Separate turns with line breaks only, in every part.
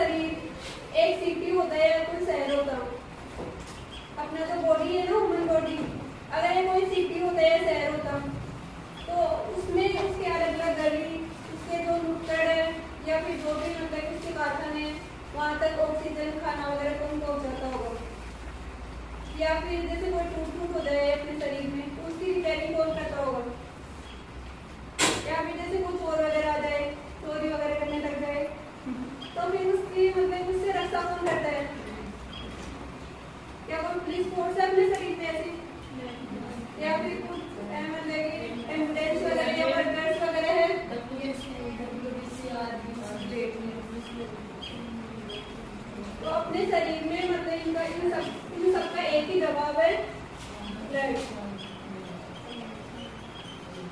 शरीर एक सिटी होता है या कोई शहर होता है। अपना जो बॉडी है ना, ह्यूमन बॉडी, अगर ये कोई सिटी होता है या शहर होता तो उसमें उसके अलग अलग गली, उसके जो नुक्कड़ है या फिर जो भी मतलब उसके कारखाने, वहाँ तक ऑक्सीजन खाना वगैरह कौन पहुँच जाता होगा। या फिर जैसे कोई टूट हो जाए अपने शरीर में तो उसकी रिपेयरिंग कौन करता होगा। या फिर जैसे कुछ चोर वगैरह आ जाए, चोरी वगैरह करने लग जाए तो फिर उसकी मतलब उससे रक्षा कौन करता है। क्या कोई पुलिस फोर्स है अपने शरीर में ऐसी, या फिर कुछ मतलब एम्बुलेंस वगैरह या वर्कर्स वगैरह है। तो अपने शरीर में मतलब इन सबका एक ही दबाव है, ब्लड।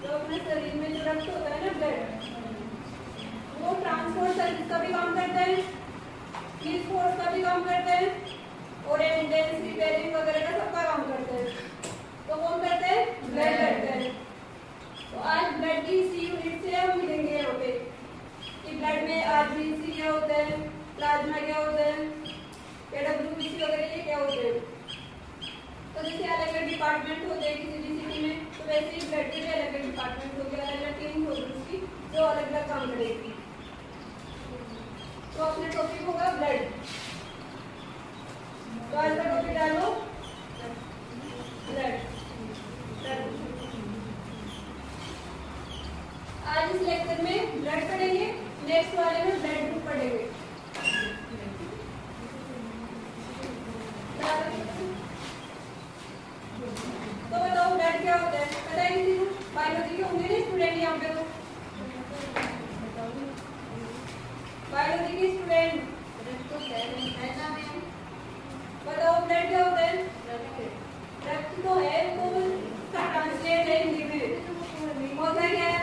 तो अपने शरीर में जो रक्त होता है ना, ब्लड, वो ट्रांसपोर्ट सर्विस का भी काम करता है, पुलिस फोर्स का भी काम करता है और एम्बुलेंस रिपेयरिंग वगैरह का सबका काम करता है। तो कौन करता है, ब्लड करता है। तो आज ब्लड की इसी यूनिट से हम मिलेंगे यहाँ पे कि ब्लड में आरबीसी क्या होता है, प्लाज्मा क्या होता है, एडब्ल्यूबीसी वगैरह ये क्या होते हैं। तो जैसे अलग अलग डिपार्टमेंट होते हैं किसी भी सिटी में, तो वैसे ही ब्लड के भी अलग अलग डिपार्टमेंट होगी, अलग अलग टीम होगी उसकी जो अलग अलग काम करेगी। तो अपने टॉपिक होगा ब्लड। तो आज का टॉपिक डालो ब्लड। आज इस लेक्चर में ब्लड पढ़ेंगे, नेक्स्ट वाले में ब्लड ग्रुप पढ़ेंगे। तो बताओ ब्लड क्या होता है, पता है किसी को? बायोलॉजी के होंगे ना स्टूडेंट यहाँ पे, तो बायोलॉजी के स्टूडेंट बताओ ब्लड क्या होता है। रक्त तो है, तो ट्रांसलेट है हिंदी में, होता क्या है,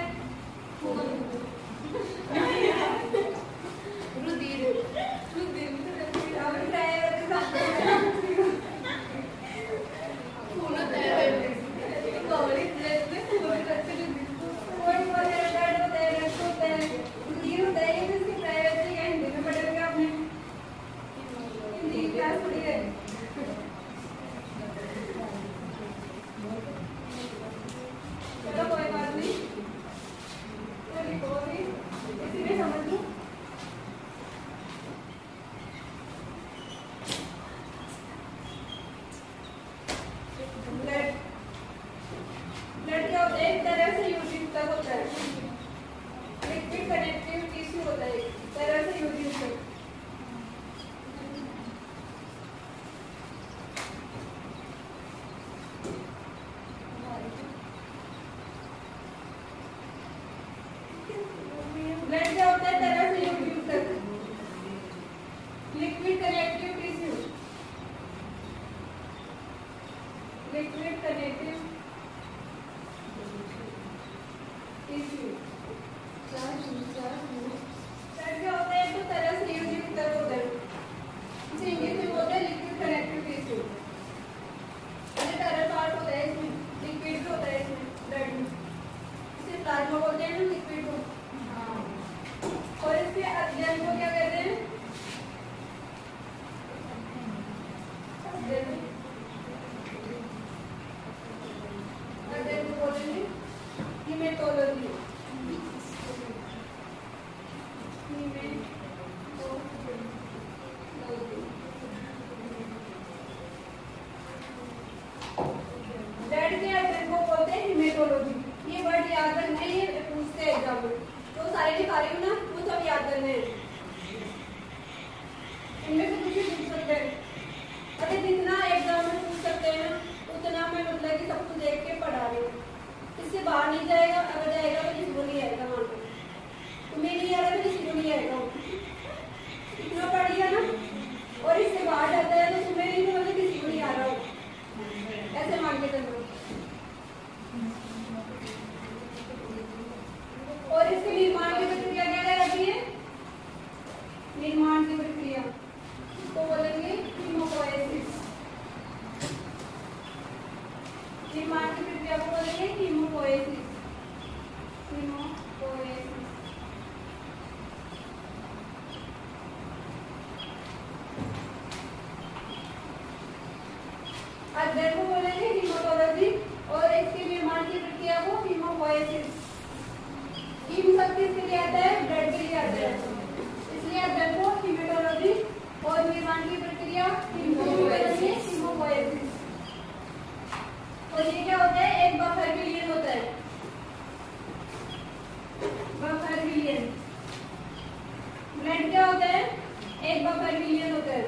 किसके लिए आता है? ब्लड के लिए आता है। इसलिए ब्लड को हीमेटोलॉजी और निर्माण की प्रक्रिया हीमोपोएसिस। और ये क्या होता है? एक बफर विलियन होता है, बफर विलियन। ब्लड क्या होता है? एक बफर विलियन होता है।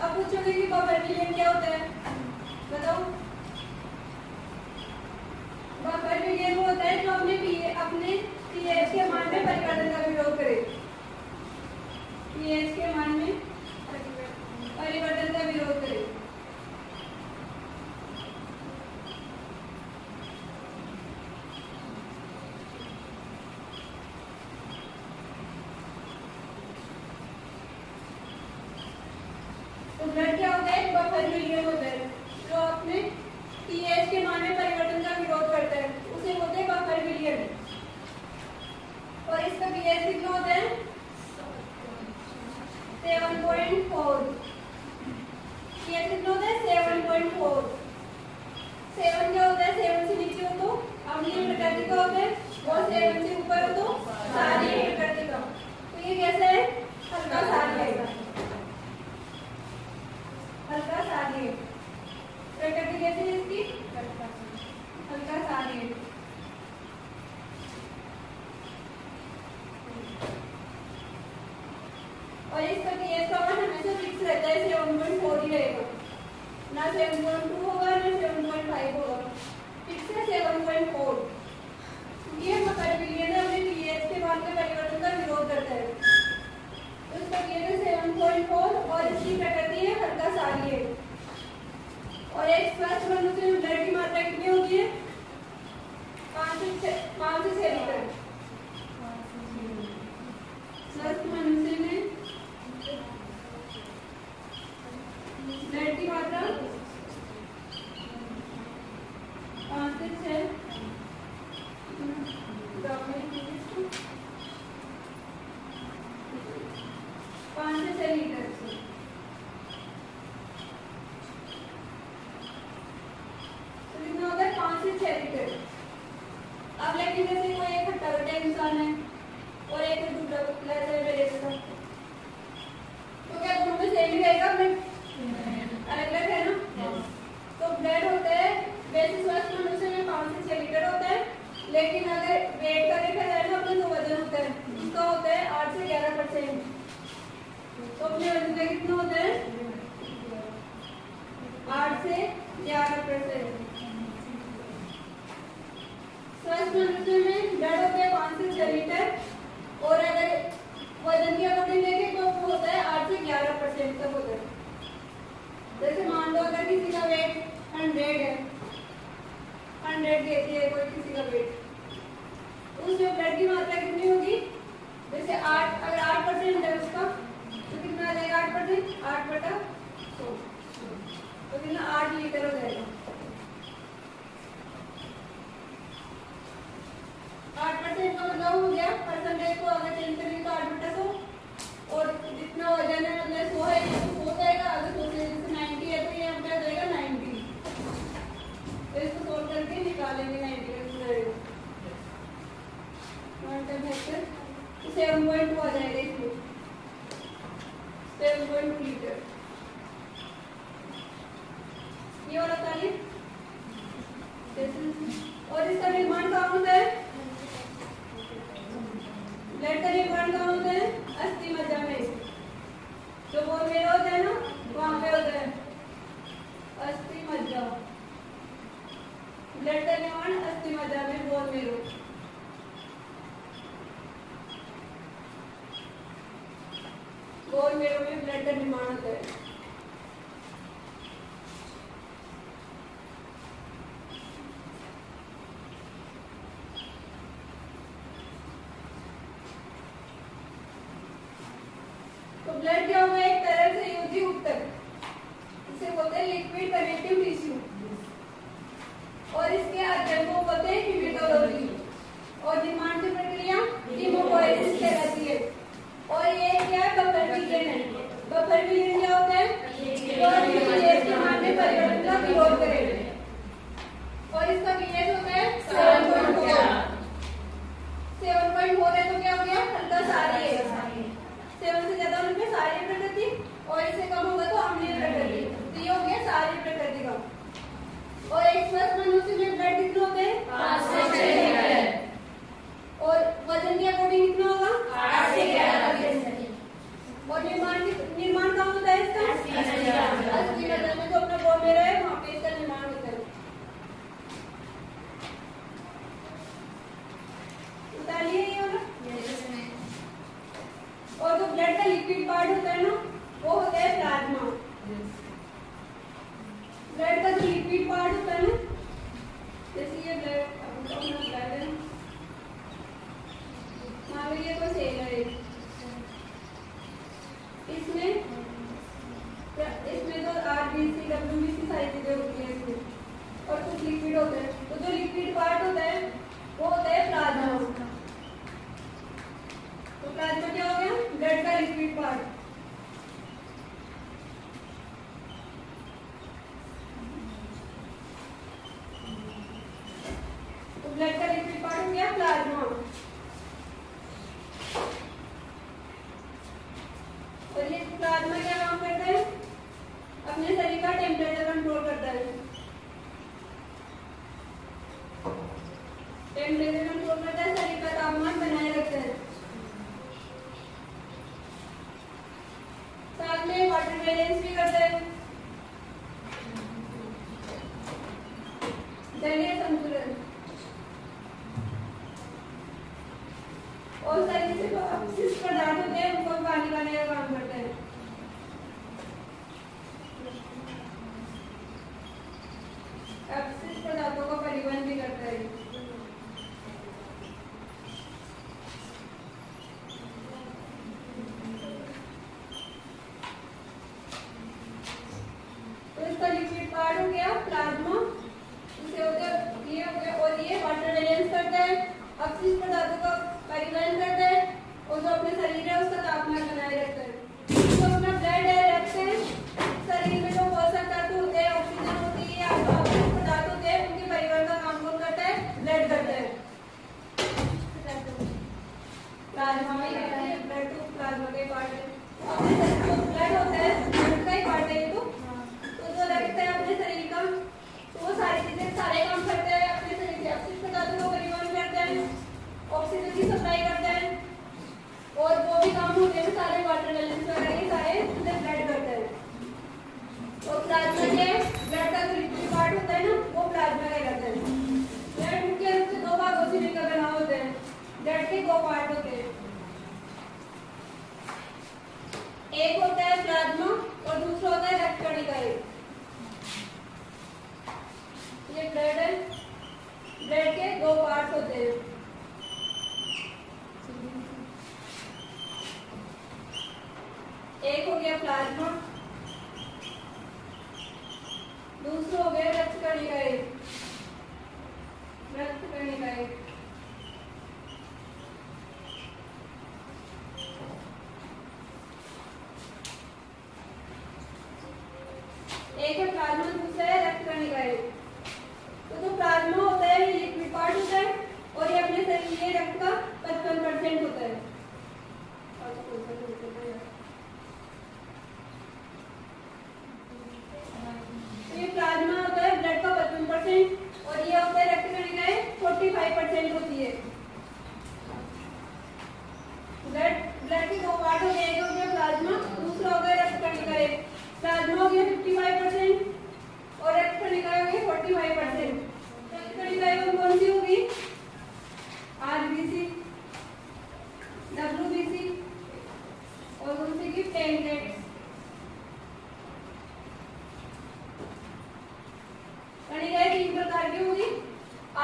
अब पूछोगे कि बफर विलियन क्या होता है, बताओ। बफर विलियन वो होता है जो अपने पीएच के मान में परिवर्तन का विरोध करे, पीएच के मान में परिवर्तन का विरोध करे। तो ब्लड क्या होता है? बफर विलियन होता है जो अपने पीएच के मान में परिवर्तन का विरोध करता है, उसे बोलते हैं बफर विलियन। और इसका पीएच कितना होता है? 7.4। पीएच कितना होता है? 7.4। 7 क्या होता है? 7 से नीचे हो तो अम्लीय प्रकृति का होता है, और 7 से ऊपर हो तो क्षारीय प्रकृति का। तो ये कैसा है? हल्का क्षारीय, हल्का क्षारीय प्रकृति। कैसी है इसकी? हल्का क्षारीय। और इसका पीएच का मान हमेशा फिक्स रहता है, 7.4 ही रहेगा, ना 7.2 होगा ना 7.5 होगा, फिक्स है 7.4। ये बफर विलियन है, अपने पीएच के मान में परिवर्तन का विरोध करता है। तो इसका पीएच है 7.4 और इसकी प्रकृति है हल्का क्षारीय। और एक स्वस्थ मनुष्य में ब्लड की मात्रा कितनी होती है? 5 से 6 लीटर। स्वस्थ मनुष्य में ब्लड की मात्रा 5 से 6 लीटर। तो कितना होता है? 5 से 6 लीटर। अब लेकिन जैसे कोई एक हट्टा कट्टा इंसान है और एक दूसरा पतला है, तो क्या दोनों में सेम ही रहेगा? अलग अलग है ना। तो ब्लड होता है वैसे स्वस्थ मनुष्य में 5 से 6 लीटर होता है, लेकिन अगर वेट का देखा जाए ना, अपना जो वजन होता है उसका होता है 8 से 11%। तो अपने वजन का कितना होता है? 8 से 11%। स्वस्थ मनुष्य में ब्लड होता है 5 से 6 लीटर, और अगर वजन की अकॉर्डिंग देखें तो वो होता है 8 से 11% तक होता है। जैसे मान लो अगर किसी का वेट 100 है, 100 देती है कोई किसी का वेट, उसमें ब्लड की मात्रा कितनी होगी? जैसे 8, अगर 8% है उसका, तो कितना आ जाएगा? 8%, 8/100, तो कितना? 8 लीटर हो जाएगा। 8% का मतलब हो गया, परसेंटेज को अगर चेंज करेंगे तो 8/100, और जितना वजन है मतलब 100 है ये तो 100 जाएगा, अगर 100 से 90 है तो ये यहाँ पे आ जाएगा 90। तो इसको सोल्व करके निकालेंगे 90 का कितना रहेगा, 7.2 आ जाएगा इसमें, 7.2 लीटर। ये वाला ताली। और इसका निर्माण कहाँ होता है? ब्लड का निर्माण कहाँ होता है? अस्थि मज्जा में। जो बोन मेरो होता है ना, वहां पे होता है अस्थि मज्जा। ब्लड का निर्माण अस्थि मज्जा में, बोन मेरो। बोन मेरो में ब्लड का निर्माण होता है। ब्लड क्या होगा? एक तरह से युद्धि उत्तक, इसे बोलते हैं लिक्विड कनेक्टिव टिश्यू, और इसके अध्ययन को बोलते हैं हीमेटोलॉजी, और निर्माण की प्रक्रिया हीमोपोएसिस कहलाती है। और ये क्या है? बफर विलियन है। बफर विलियन क्या होता है? पीएच के मान में परिवर्तन का विरोध करेगा, और इसका पीएच होता है 7.4। 7.4 है तो क्या हो गया, हल्का सारी है। 7 से ज्यादा होने पे सारी प्रकृति, और इससे कम होगा तो अम्लीय प्रकृति। तो ये हो गया सारी प्रकृति का। और एक स्वस्थ मनुष्य में ब्लड कितना होता है, 5 से 6 लीटर। और वजन के अकॉर्डिंग कितना होगा, 8 से 11 केजी। और निर्माण कहाँ होता है इसका, 80 लीटर में जो अपना बोल ले रहा है वहाँ पे इसका निर्माण होता है। उतारिए ये वाला। और जो ब्लड का लिक्विड पार्ट होता है ना वो होता है प्लाज्मा। ब्लड का जो लिक्विड पार्ट होता है ना, जैसे ये ब्लड है, मान लो ये कोई सेल है, इसमें तो आरबीसी डब्ल्यूबीसी सारी चीजें होती है इसमें, और कुछ लिक्विड होता है। तो जो लिक्विड पार्ट होता है वो होता है प्लाज्मा। तो प्लाज्मा क्या हो गया, ब्लड का लिक्विड पार्ट। तो ब्लड का लिक्विड पार्ट हो गया प्लाज्मा। और ये प्लाज्मा क्या काम करता है, अपने शरीर का टेम्परेचर कंट्रोल करता है। टेम्परेचर कंट्रोल करता है, शरीर का तापमान बनाए रखता है। साथ में वाटर बैलेंस भी करता है, जलीय संतुलन। और शरीर से जो अपशिष्ट पदार्थ होते हैं उनको पानी बनाने का काम करता है। अपशिष्ट पदार्थों का परिवहन भी करता है। तो इसका लिक्विड पार्ट हो गया प्लाज्मा, इसे हो गया ये हो गया। और ये वाटर बैलेंस करता है, अपशिष्ट पदार्थों का परिवहन करता है, और जो अपने शरीर है उसका तापमान बनाए रखता है। जो अपना ब्लड है, रक्त है, शरीर में जो पोषक तत्व होते हैं, ऑक्सीजन होती है, अपशिष्ट पदार्थ होते हैं, उनके परिवहन का काम कौन करता है, ब्लड करता है। प्लाज्मा में रहता है, ब्लड तो प्लाज्मा का ही पार्ट है। अपने शरीर में ब्लड होता है, ब्लड का ही पार्ट है ये तो जो रक्त है अपने शरीर का, तो वो सारी चीजें सारे काम करते हैं अपने शरीर के। अपशिष्ट पदार्थों का परिवहन करते हैं, ऑक्सीजन की सप्लाई करता है, और वो भी काम होते हैं सारे वाटर बैलेंस वगैरह ये सारे ब्लड करता है। और प्लाज्मा क्या है, ब्लड का जो लिक्विड पार्ट होता है ना वो प्लाज्मा का रहता है। ब्लड मुख्य रूप से दो भागों से मिलकर बना होता है। ब्लड के दो पार्ट होते हैं, एक होता है प्लाज्मा और दूसरा होता है रक्त कणिका। ये ब्लड है, ब्लड के दो पार्ट होते हैं, एक हो गया प्लाज्मा, दूसरा हो गया रक्त कणिका। रक्त कणिका एक है प्लाज्मा, दूसरा है रक्त कणिका। तो जो प्लाज्मा होता है ये लिक्विड पार्ट होता है, और ये अपने शरीर में रक्त का 55% होता है। तो ये प्लाज्मा होता है ब्लड का 55%, और ये होता है रक्त कणिका 45% होती है। ब्लड के दो पार्ट हो गए, एक हो गया प्लाज्मा, दूसरा हो गया रक्त कणिका। प्लाज्मा हो गया 55% और रक्त कणिका हो गया 45%। रक्त कणिका कौन सी होगी, आरबीसी, डब्ल्यूबीसी, और कौन सी की प्लेटलेट्स। कणिका 3 प्रकार की होगी,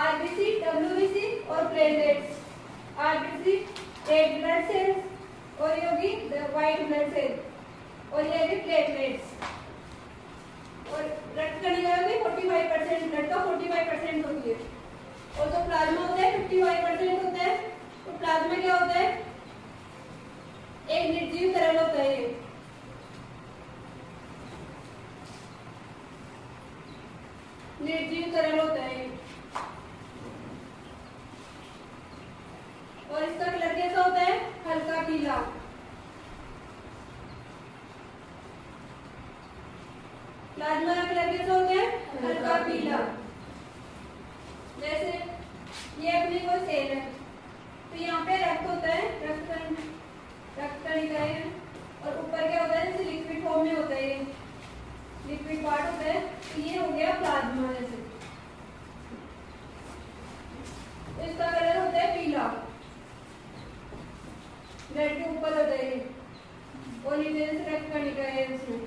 आरबीसी, डब्ल्यूबीसी और platelets. RBC red blood cells, और ये होगी व्हाइट ब्लड सेल्स, और ये है प्लेटलेट्स। और रक्त कणिका होगी 45%, ब्लड का 45% होती है। और जो प्लाज्मा होता है 55% होता है। तो प्लाज्मा क्या होता है, एक निर्जीव तरल होता है। निर्जीव तरल होता है। और और इसका कलर कैसा होता है? हल्का पीला। प्लाज्मा का कलर कैसा होता है? हल्का पीला। जैसे ये अपने को सेल है, तो यहाँ पे रक्त होता है, रक्त कणिकाएं हैं, और ऊपर क्या होता है? जैसे लिक्विड फॉर्म में होता है, ये लिक्विड पार्ट होता है, तो ये हो गया प्लाज्मा। जैसे तो इसका कलर होता है पीला, ब्लड के ऊपर होता है ये, और नीचे से रक्त कणिकाएं है इसमें।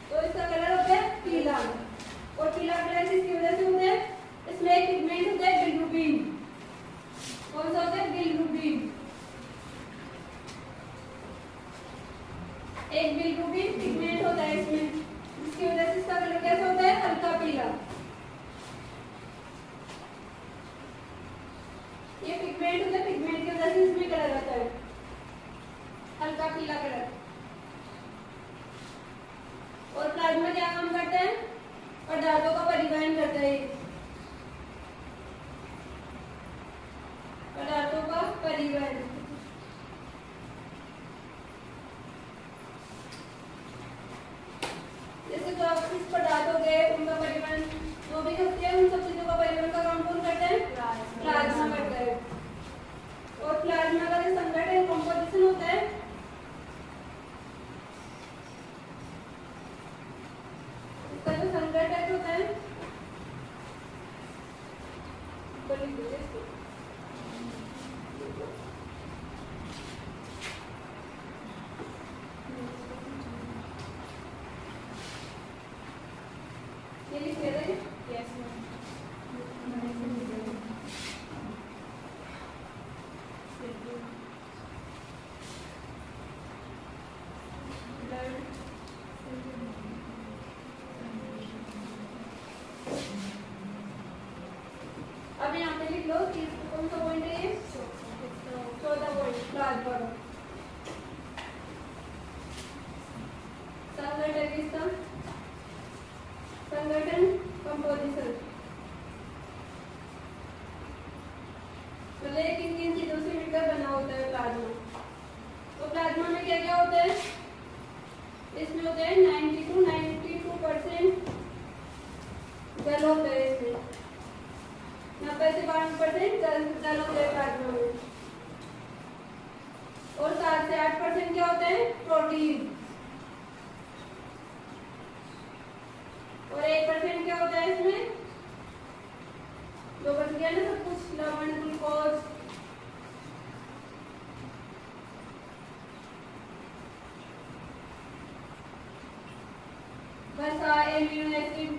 तो इसका कलर होता है पीला। और पीला कलर किसकी वजह से होता है? इसमें एक पिगमेंट होता है बिलिरुबिन। कौन सा होता है? बिलिरुबिन। एक बिलिरुबिन पिगमेंट होता है इसमें, जिसकी वजह से इसका कलर कैसा होता है? हल्का पीला। ये पिगमेंट होता है, पिगमेंट की वजह से इसमें कलर आता है हल्का पीला कलर। और प्लाज्मा क्या काम करता है? पदार्थों का परिवहन करता है, पदार्थों का परिवहन। जैसे जो इस पदार्थ हो गए, उनका परिवहन जो भी होती है, उन सब चीजों का परिवहन का काम कौन करता है? प्लाज्मा करता है। और प्लाज्मा का जो संगठन कंपोजिशन होता है, इसका जो संगठन होता है, ये लिख ले रहे हैं? Yes ma'am. अब यहाँ पे लिख लो कि कौन सा पॉइंट है ये? 14 पॉइंट प्लाज्मा। संगठन किसका? संगठन कंपोजिशन। तो किन किन चीजों से मिलकर बना होता है प्लाज्मा? तो प्लाज्मा में क्या क्या होता है? इसमें होता है 90 to 92% जल होता है इसमें, 90 से 92% जल होता है प्लाज्मा में। और 7 से 8% क्या होता है? प्रोटीन। और 1% क्या होता है इसमें? जो बच गया ना सब कुछ, लवण, ग्लूकोज, वसा, एमिनो एसिड,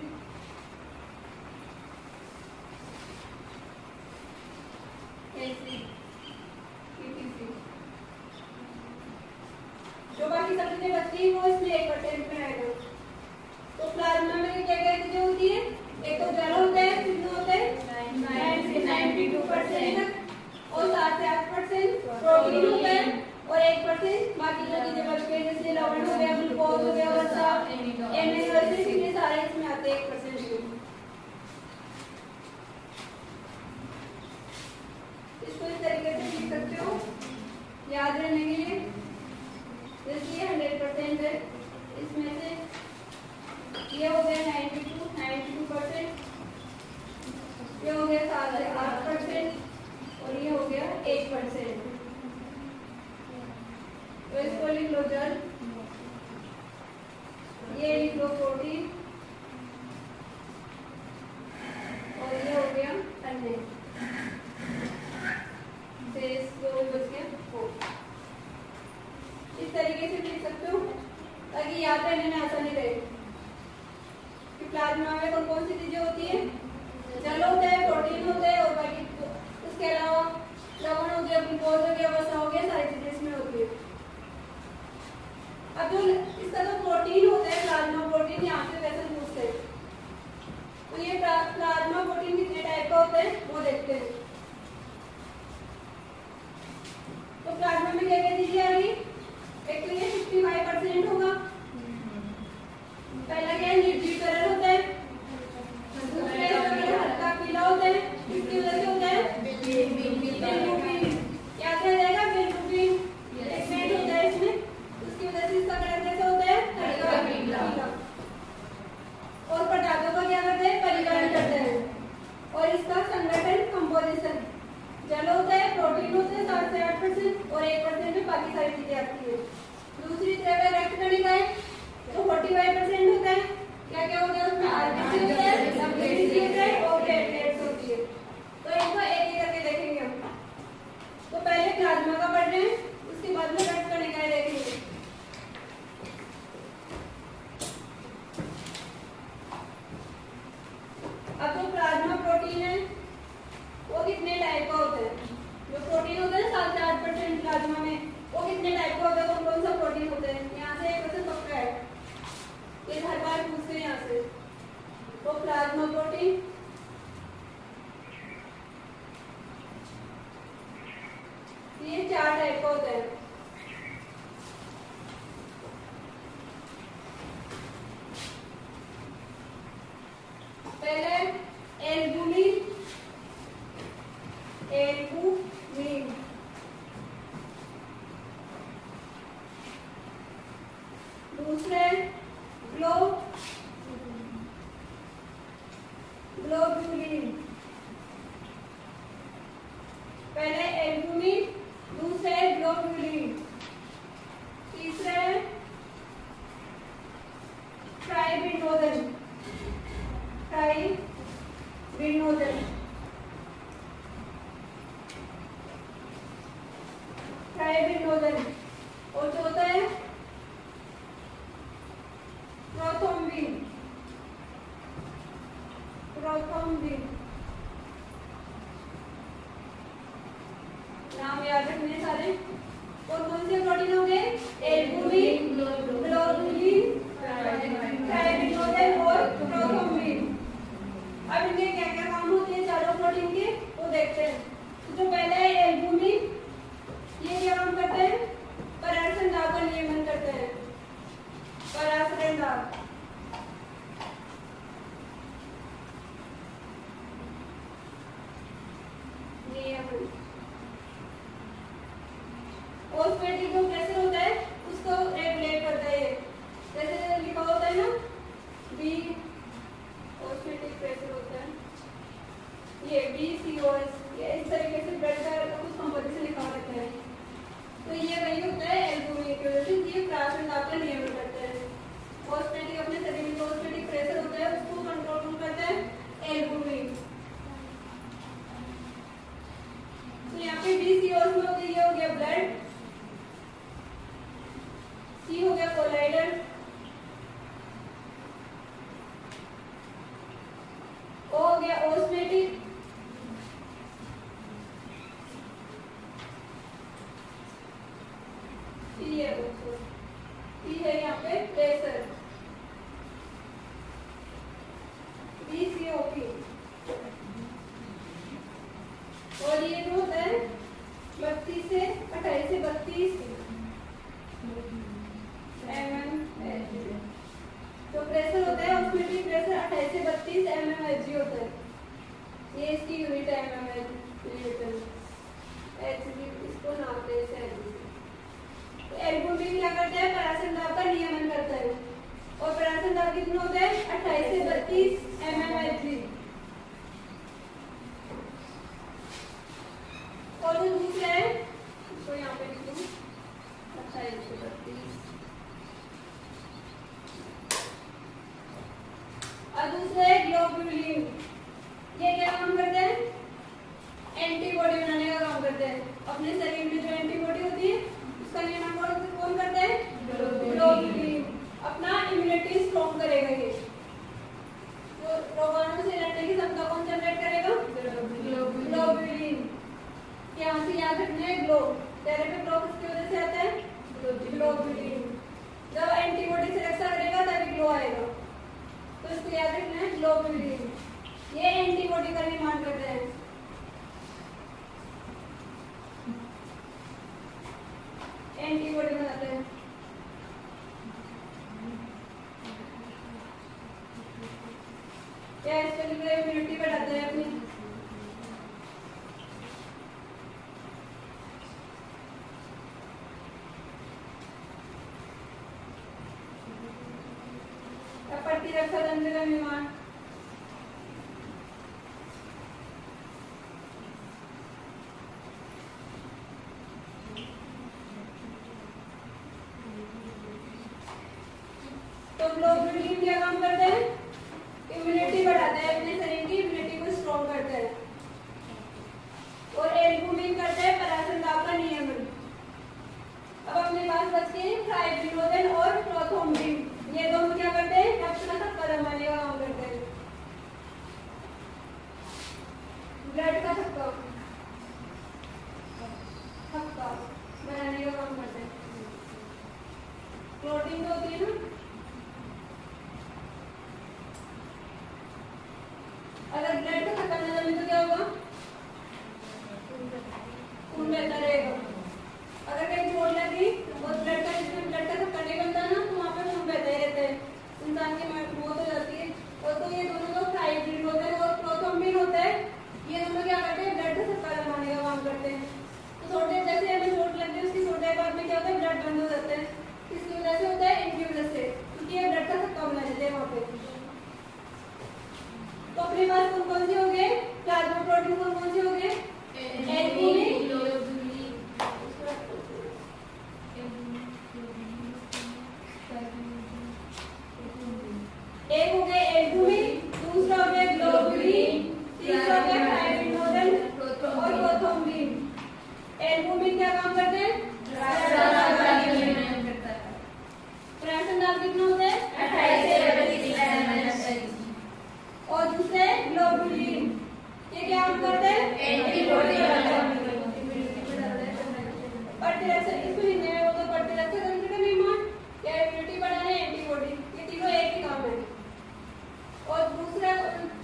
जो बाकी सब चीजें बचती है वो इसमें 1% में आएगा। तो प्लाज्मा में क्या क्या चीजें होती है? एक तो जल होता है, कितना होता है? 92% और 7 से 8% प्रोटीन होता है, और 1% बाकी जो चीजें बच गई, जैसे लवण हो गया, ग्लूकोज हो गया, वसा, एमिनो एसिड, ये सारे इसमें आते हैं 1%। इसको इस तरीके से लिख सकते हो याद रहने के लिए। जैसे ये 100% है, इसमें से ये हो गया 92%, ये हो गया 7 से 8%, और ये हो गया 1%। तो इसको लिख लो जल, ये लिख लो प्रोटीन, और ये हो गया अन्य, शेष जो बच गया वो। इस तरीके से लिख सकते हो ताकि याद रहने में आसानी रहे कि प्लाज्मा में कौन कौन सी चीजें होती है? जल होता है, प्रोटीन होता है, और बाकी उसके अलावा लवण हो गया, ग्लूकोज हो गया, वसा हो गया, सारी चीजें इसमें होती है। अब जो इसका जो प्रोटीन होता है, प्लाज्मा प्रोटीन, यहाँ से वैसे पूछते हैं, तो ये प्लाज्मा प्रोटीन कितने टाइप का होता है वो देखते हैं। तो प्लाज्मा में क्या क्या चीजें आ रही? एक तो ये 65% होगा, पहला क्या है? निर्जीव तरल होता है, दूसरा हल्का 60% और 1% में बाकी सारी चीजें आती है। दूसरी तरफ रक्त कणिकाएं तो 45% होता है। क्या क्या होता है उसमें? आरबीसी होता है, डब्ल्यूबीसी होता है और प्लेटलेट्स होती है। तो इनको एक एक करके देखेंगे हम। तो पहले प्लाज्मा का पढ़ रहे हैं, उसके बाद में रक्त कणिकाएं देखेंगे। अब जो प्लाज्मा प्रोटीन है वो कितने टाइप का होता है? जो प्रोटीन होता है 7 से 8% प्लाज्मा में, वो कितने टाइप का होता है? कौन कौन सा प्रोटीन होता है? यहाँ से एक क्वेश्चन पक्का है, ये हर बार पूछते हैं यहाँ से। तो प्लाज्मा प्रोटीन ये 4 टाइप का होता है। पहले एल्बुमिन, दूसरे ग्लोबुलिन। पहले एल्बुमिन, दूसरे ग्लोबुलिन, तीसरे ट्राइबिनोजन, और चौथा है प्रोथ्रोम्बिन। नाम याद रखने सारे। और कौन से प्रोटीन हो गए? एल्बुमिन, ग्लोबुलिन, ट्राइबिनोजन और प्रोथ्रोम्बिन। अब इनके क्या क्या काम होते हैं चारों प्रोटीन के, वो देखते हैं। तो जो पहले है एल्बुमिन, ये क्या काम करते हैं? परागण दाब का नियमन करते हैं। परागण दाब नियमन। ऑस्मोटिक जो प्रेशर होता है उसको रेगुलेट करता है। जैसे लिखा होता है ना बी, ऑस्मोटिक प्रेशर होता है ये BCOS, ये इस तरीके से ब्लड का कुछ कंपोजिशन लिखा रहता है। तो ये वही होता है एल्बुमिन की वजह से ये परागण दाब का नियमन करता है। ऑस्मोटिक अपने शरीर में जो ऑस्मोटिक प्रेशर होता है उसको कंट्रोल करता है एल्बुमिन। तो यहाँ पे BCOS में होती है, हो गया ब्लड, C हो गया कोलाइडर, O हो गया ऑस्मोटिक, P है यहाँ पे प्रेशर, BCOP। और ये जो होता है 32 से 28 से 32 mmHg। जो प्रेशर होता है ऑस्मोटिक प्रेशर 28 से 32 mmHg होता है। ये इसकी यूनिट है mmHg, इसको नापते हैं। तो एल्बुमिन क्या करता है? परागण दाब का नियमन करता है। और परागण दाब कितना होता है? 28 से 32 mmHg। और जो दूसरा है इसको यहाँ पे लिख दूँ 28 से 32। और दूसरा है ग्लोबुलिन। ये क्या काम करते हैं? एंटीबॉडी बनाने का काम करते हैं। अपने शरीर में जो एंटीबॉडी होती है उसका निर्माण कौन करता है? ग्लोबुलिन। अपना इम्यूनिटी स्ट्रॉन्ग करेगा। ये तो रोगाणु से लड़ने की क्षमता कौन जनरेट करेगा? ग्लोबुलिन। यहाँ से याद रखना है ग्लो, चेहरे पे ग्लो किसकी वजह से आता है? ग्लोबुलिन। जब एंटीबॉडी से रक्षा करेगा तभी ग्लो आएगा। तो इसको याद रखना है ग्लोबुलिन। ये एंटीबॉडी का निर्माण करते हैं। एंटीबॉडी बनाते हैं। क्या इसके लिए इम्यूनिटी बढ़ाते हैं अपनी। प्रतिरक्षा तंत्र का निर्माण। ग्लोबुलिन क्या काम करते हैं? इम्यूनिटी बढ़ाते हैं, अपने शरीर की इम्यूनिटी को स्ट्रॉन्ग करते हैं। और एल्बुमिन करते हैं पराशर दाब का नियमन। अब अपने पास बचते हैं फाइब्रिनोजेन और प्रोथ्रोम्बिन। ये दोनों क्या करते हैं? रक्त का थक्का जमाने का काम करते हैं, ब्लड का थक्का बनाने का काम करते हैं। प्रोटीन तो होती है ना, अगर ब्लड का थक्का न जमे तो क्या होगा? खून बहता रहेगा। अगर कहीं चोट लगी और ब्लड का थक्का नहीं बनता ना, तो वहाँ पे खून बहता ही रहता है, इंसान की मौत हो जाती है। और तो ये दोनों जो फाइब्रिनोजेन और प्रोथ्रोम्बिन होता है, ये दोनों क्या करते हैं? ब्लड का थक्का जमाने का काम करते हैं। तो थोड़ी जैसे हमें चोट लग गई, उसकी थोड़ी देर बाद में क्या होता है? ब्लड बंद हो जाता है। किसकी वजह से होता है? इनकी वजह से, क्योंकि ये ब्लड का थक्का बना देते हैं वहाँ पे। तो अपने पास कौन कौन से हो गए? प्लाज्मा प्रोटीन कौन कौन से हो गए? एल्बुमिन, एक हो गए एल्बुमिन, दूसरा हो गया ग्लोबुलिन, तीसरा हो गया फाइब्रिनोजेन और प्रोथ्रोम्बिन। एल्बुमिन क्या काम करते हैं? पराशर दाब कितना होता है? 28 से 32 और दूसरे ग्लोबुलिन ये क्या काम करते हैं? एंटीबॉडी प्रतिरक्षा, इसको हिंदी में बोलते हैं प्रतिरक्षा तंत्र का निर्माण या इम्यूनिटी बढ़ाने, एंटीबॉडी, ये तीनों एक ही काम है। और दूसरा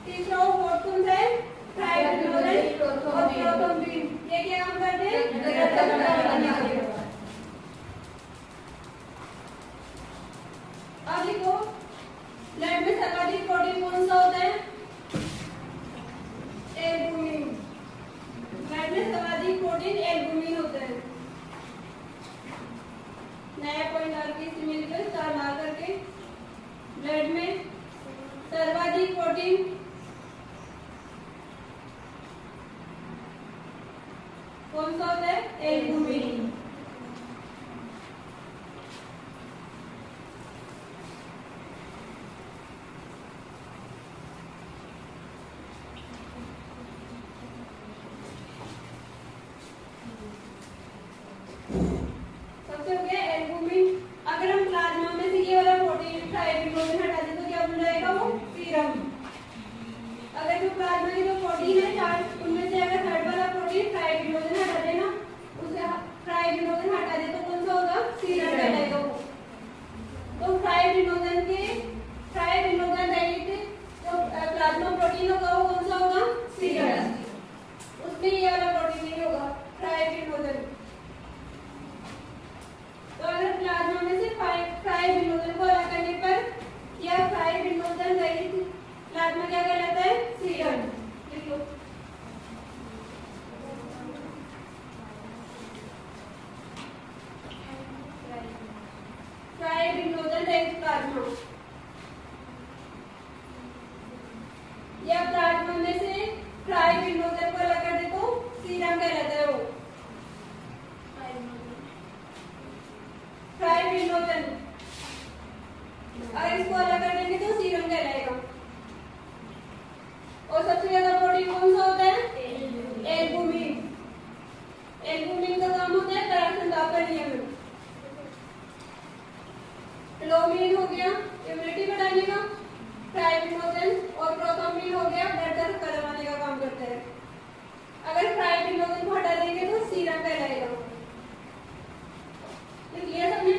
तीसरा और फोर्थ कौन सा है? फाइब्रिनोजेन और प्रोथ्रोम्बिन, ये क्या काम करते हैं? रक्त का थक्का बनाने के। अब देखो ब्लड में सर्वाधिक प्रोटीन कौन सा होता है? एल्बुमिन। ब्लड में सर्वाधिक प्रोटीन एल्बुमिन होता है। नया पॉइंट डाल के इसी में लिखो, स्टार डाल करके, ब्लड में सर्वाधिक प्रोटीन कौन सा होता है? एल्बुमिन। सबसे हो गया एल्बुमिन। अगर हम प्लाज्मा में से ये वाला प्रोटीन फाइब्रिनोजेन हटा दें तो क्या बन जाएगा? वो सीरम। अगर जो प्लाज्मा की जो प्रोटीन है चार, उनमें से अगर थर्ड वाला प्रोटीन फाइब्रिनोजेन हटा देना, उसे फाइब्रिनोजेन हटा दे तो कौन सा होगा? सीरम कहलाएगा वो। तो फाइब्रिनोजेन रहित जो प्लाज्मा प्रोटीन होगा वो कौन सा होगा? सीरम। उसमें ये वाला प्रोटीन नहीं होगा, फाइब्रिनोजेन। तो अगर प्लाज्मा में से फाइब्रिनोजेन को अलग करने पर या फाइब्रिनोजेन रहित प्लाज्मा क्या कहलाता है? सीरम। लिख लो। फाइब्रिनोजेन रहित प्लाज्मा या प्लाज्मा में से फाइब्रिनोजेन को अलग कर दे तो सीरम कहलाता है वो। फाइब्रिनोजेन अगर इसको अलग कर देंगे तो सीरम कहलाएगा। और सबसे ज्यादा प्रोटीन कौन सा होता है? एल्बुमिन। एल्बुमिन का काम होता है पराशर दाब का नियमन। ग्लोबुलिन हो गया इम्यूनिटी बढ़ाने का, फाइब्रिनोजेन और प्रोथ्रोम्बिन हो गया ब्लड का थक्का जमाने का काम करता है। अगर फाइब्रिनोजेन को हटा देंगे तो सीरम कहलाएगा। लिया सबने?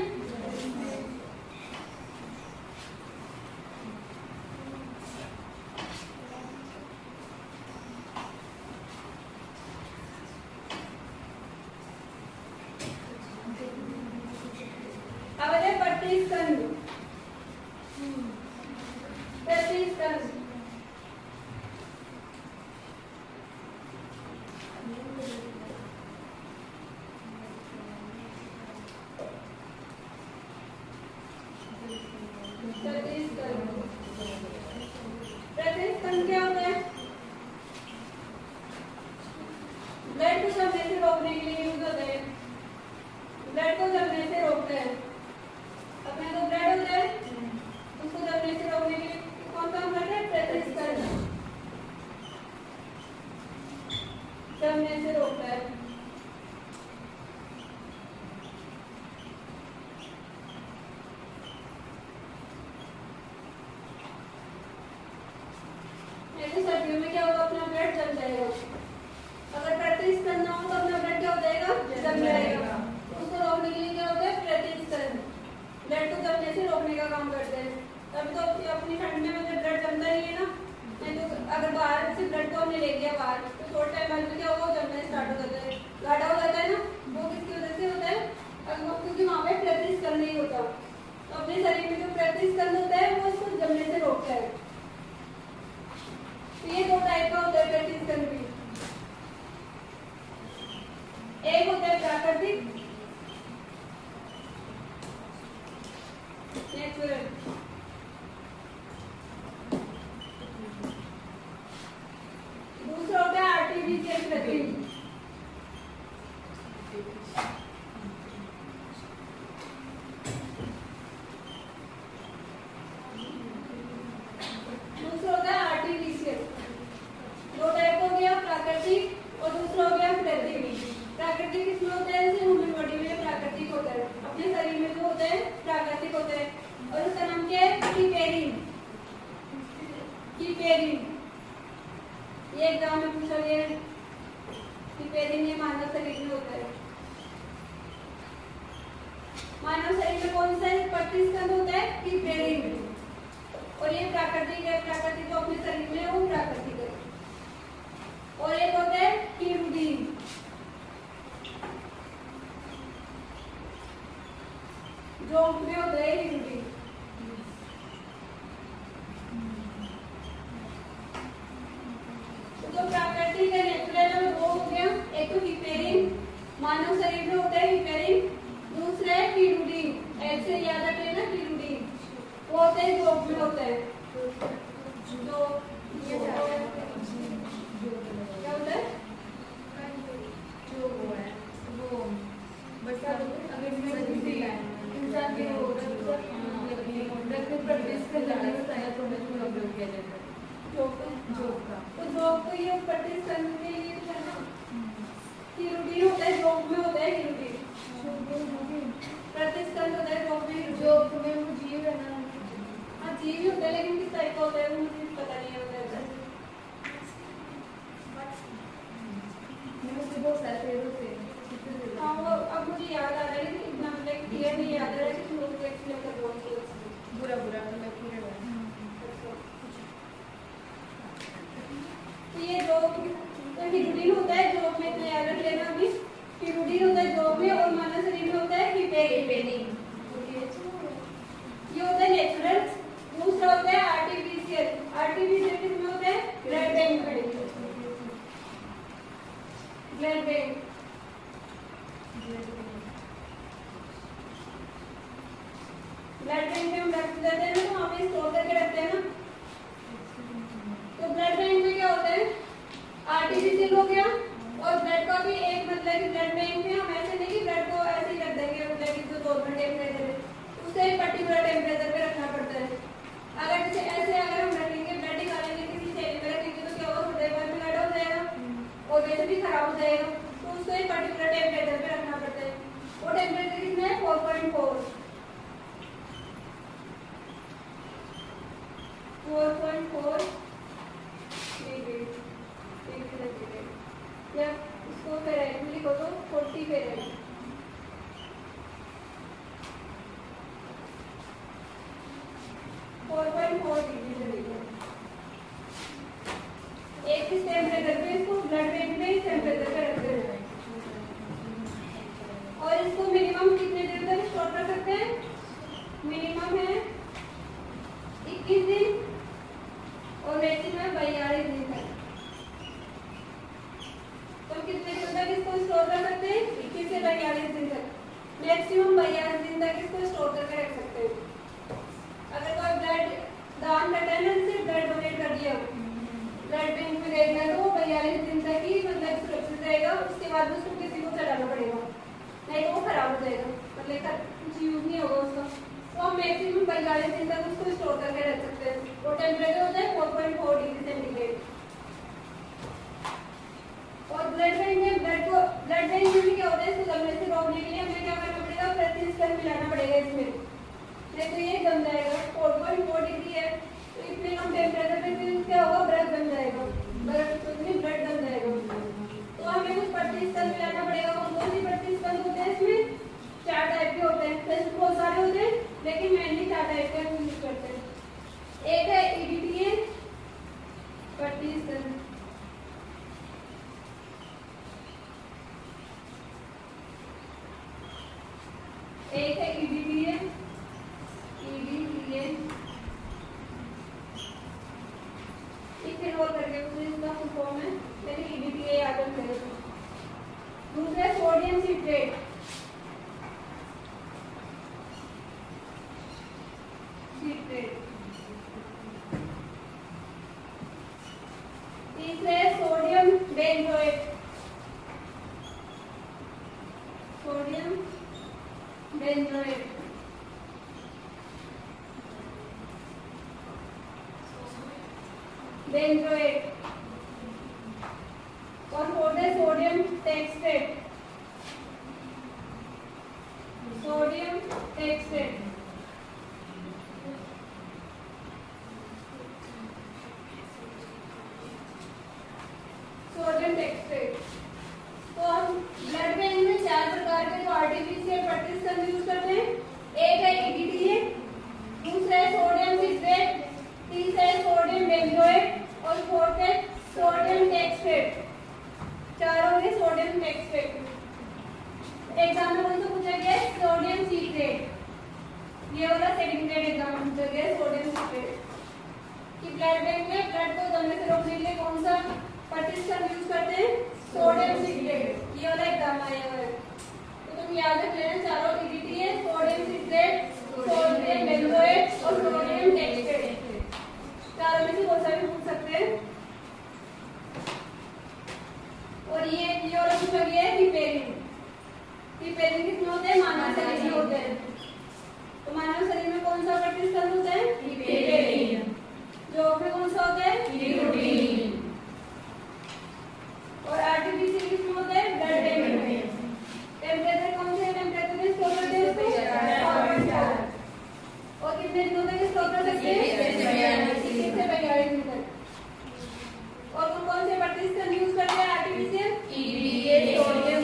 अब है प्रतिस्कंद। प्रतिस्कंद प्रतिस्कंद क्या होता है? ब्लड को जमने से रोकने के लिए यूज होता है। ब्लड को जमने से रोकते हैं। अपने तो ब्लड होता है, उसको जमने से रोकने के लिए कौन काम करता है? प्रतिस्कंद जमने से रोकता है। सर्दियों में क्या होगा? अपना ब्लड जम जाएगा। अगर प्रतिस्कंद ना हो तो अपना ब्लड क्या हो जाएगा? जम जाएगा। उसको रोकने के लिए क्या होता है? प्रतिस्कंद ब्लड को जमने से रोकने का काम करते हैं। तब तो अपनी ठंड में मतलब ब्लड जमता नहीं है ना, नहीं तो अगर बाहर से ब्लड को हमने ले गया बाहर तो थोड़े टाइम बाद में क्या होगा? जमना स्टार्ट हो जाता है, गाढ़ा हो जाता है ना। वो किसकी वजह से होता है? क्योंकि वहाँ पे प्रतिस्कंद नहीं होता। तो अपने शरीर में जो प्रतिस्कंद होता है वो उसको जमने से रोकता है। ये दो टाइप का होता है प्रतिस्कंद भी। एक होता है प्राकृतिक, नेचुरल। दूसरा होता है आर्टिफिशियल कृत्रिम। दूसरा होता है आर्टिफिशियल। दो टाइप हो गया, प्राकृतिक और दूसरा हो गया कृत्रिम। प्राकृतिक किसमें होता है? जैसे ह्यूमन बॉडी में प्राकृतिक होता है, अपने शरीर में जो होता है प्राकृतिक होता है। और उसका नाम क्या है? कीपेरिन। कीपेरिन ये एग्जाम में पूछा गया है। कीपेरिन ये मानव शरीर में होता है। मानव शरीर में कौन सा प्रतिस्कंद होता है? कीपेरिन। और ये प्राकृतिक है। प्राकृतिक जो अपने शरीर में है वो प्राकृतिक है। और एक होता है हीरोडीन। जो में होता है हीरोडीन। तो जो प्राकृतिक है नेचुरल है वो हो गया। एक तो हीपेरिन, मानव शरीर में होता है हीपेरिन। दूसरा है हीरोडीन, ऐसे याद रख लेना हीरोडीन। वो होता है जोक में होता है। जो ये क्या होता है? जो वो है वो बच्चा अगर इंसान के वो रक्त प्रतिस्कंद बताया तो उपयोग किया जाता है। तो जोक को ये प्रतिस्कंद के लिए है ना। हीरोडीन होता है, जोक में होता है हीरोडीन। प्रतिस्कंद होता है जोक में। जोक में वो जीव है ना। हाँ जीव ही होता है, लेकिन किस टाइप का होता है वो मुझे पता नहीं है। बहुत सारे होते हैं। हाँ वो अब मुझे याद आ रहा है कि इतना मतलब क्लियर नहीं याद आ रहा है कि लोग एक्सप्लेन कर बोल के बुरा बुरा तो मैं पूरे तो ये जो तो हीरोडीन होता है जोक में, इतना याद रख लेना अभी। हीरोडीन होता है जोक में और मानव शरीर में होता है हीपेरिन। ये होता है नेचुरल। दूसरा होता है आर्टिफिशियल। आर्टिफिशियल किसमें होता है? ब्लड बैंक में। ब्लड बैंक में हम रख देते हैं ना, तो वहाँ पे स्टोर करके रखते हैं ना। तो ब्लड बैंक में क्या होता है? आर्टिफिशियल हो गया। और ब्लड का भी एक मतलब कि ब्लड बैंक में हम ऐसे नहीं कि ब्लड को ऐसे ही रख देंगे, मतलब कि जो नॉर्मल टेम्परेचर है उसे एक पर्टिकुलर टेम्परेचर पे रखना पड़ता है। अगर जैसे ऐसे अगर हम रखेंगे ब्लड निकालेंगे किसी थैली में रखेंगे तो क्या होगा? थोड़ी देर में गाढ़ा हो जाएगा और वैसे भी खराब हो जाएगा। तो उसको एक पर्टिकुलर टेम्परेचर पे रखना पड़ता है। वो टेम्परेचर कितना है? 4.4 डिग्री या उसको फेरेनहाइट में लिखो तो 40 फेरेनहाइट। एक इस टेम्परेचर पे इसको ब्लड बैंक में इस टेम्परेचर पे रखते हैं। और इसको मिनिमम कितने दिन तक स्टोर कर सकते हैं? मिनिमम है 21 दिन और मैक्सिमम है 42 दिन तक। तो कितने दिन तक इसको स्टोर कर सकते हैं? 21 से 42 दिन तक। मैक्सिमम 42 दिन तक इसको स्टोर करके रख सकते हैं। अगर कोई ब्लड दान करता है ना, जैसे ब्लड डोनेट कर दिया ब्लड बैंक में रहेगा तो वो 42 दिन तक ही मतलब सुरक्षित रहेगा। उसके बाद उसको किसी को चलाना पड़ेगा, नहीं तो वो खराब हो जाएगा, मतलब कुछ यूज नहीं होगा उसका। तो हम मैक्सिमम 42 दिन तक उसको स्टोर कर वो टेम्परेचर होता है 4.4 डिग्री सेंटीग्रेड। और ब्लड बैंक में ब्लड बैंक में क्या होता है, इसको गलने से रोकने के लिए हमें क्या करना पड़ेगा, प्रतिस्थल मिलाना पड़ेगा इसमें, नहीं तो ये जम जाएगा। 4.4 डिग्री है तो इतने कम टेम्परेचर पे क्या होगा, बर्फ बन जाएगा, बर्फ तो इसमें ब्लड बन जाएगा। तो हमें कुछ प्रतिस्थल मिलाना पड़ेगा। कौन सी प्रतिस्थल होते हैं इसमें, 4 टाइप के होते हैं, वैसे बहुत सारे होते हैं लेकिन मेनली 4 टाइप के हम यूज करते हैं। एक है EDTA प्रतिस्थल, एक है EDTA इथेनॉल करके कुछ इसका फुल फॉर्म है, लेकिन EDTA याद रखिए। दूसरा सोडियम सिट्रेट, तीसरे सोडियम बेंजोएट, बेंजोएट। और फोर्थ है सोडियम टेक्सटेट, सोडियम टेक्सटेट। तो हम ब्लड बैंक में 4 प्रकार के जो आर्टिफिशियल प्रतिस्थल यूज करते हैं। एक है EDTA, दूसरा है सोडियम सिट्रेट, तीसरा है सोडियम बेंजोएट और फोर्थ है सोडियम टेक्सटेट। चारों के सोडियम टेक्सटेट। एग्जाम में कौन सा पूछा गया है, सोडियम सिट्रेट, ये वाला सेकंड ग्रेड एग्जाम में पूछा गया है सोडियम सिट्रेट कि ब्लड बैंक में ब्लड को जमने से रोकने के लिए कौन सा प्रतिस्थल यूज करते हैं, सोडियम सिट्रेट। ये वाला एग्जाम आया हुआ है तो तुम याद रख लेना चारों, EDTA, sodium citrate, sodium benzoate और सोडियम टेक्सटेट। चारों में से कौन सा भी पूछ सकते हैं। और ये वाला पूछा गया है पिपेरिन। पिपेरिन किसमें होते हैं, मानव शरीर में होते हैं। तो मानव शरीर में कौन सा प्रतिस्थल होता है, पिपेरिन। जौ में कौन सा होता है, न्यूट्रीन। और आर्टिफिशियल किसमें होता है, ब्लड बैंक में। टेम्परेचर कौन से टेम्परेचर में स्टोर करते हैं इसको, 4.4। और कितने दिनों तक स्टोर कर सकते हैं, 20 से 42 दिन तक। और कौन से प्रतिस्थल यूज करते हैं artificial, EDTA, sodium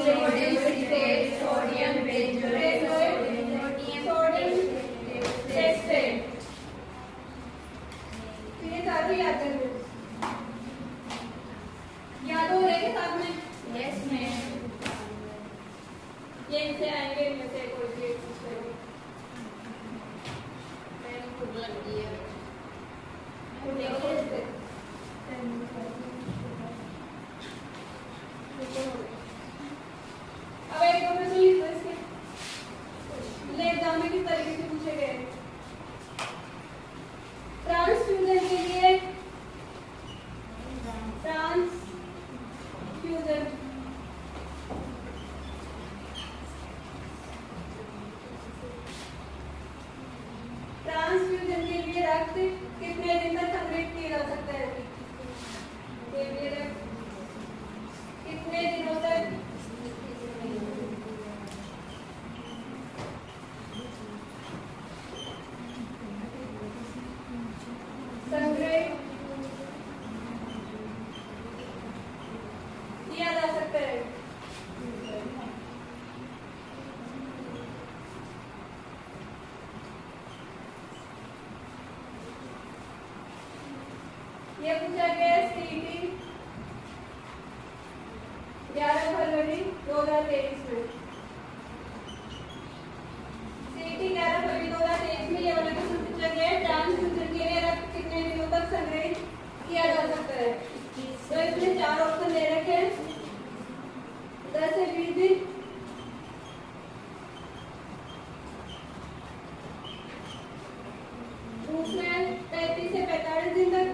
citrate, sodium benzoate, sodium टेक्सटेट। तो ये सारे याद कर लो, याद हो रहे हैं साथ में, यस मैम। ये इनसे आएंगे, इनमें से कोई भी पूछ लो, मैंने खुद लग दिया अब एक दो में लिखो इसके एग्जाम में किस तरीके से पूछे गए। ट्रांसफ्यूजन के लिए, ट्रांसफ्यूजन के लिए रक्त कितने दिन तक संग्रहित किया जा सकता है, कितने दिनों तक संग्रहित किया जा सकता है। ये पूछा गया CET 11 फरवरी 2023 में। CET 11 फरवरी 2023 में ये वाला क्वेश्चन पूछा गया है, ट्रांसफ्यूजन के लिए रक्त कितने दिनों तक संग्रहित किया जा सकता है। तो इसमें 4 ऑप्शन दे रखे हैं, 10 से 20 दिन, 35 से 45 दिन तक,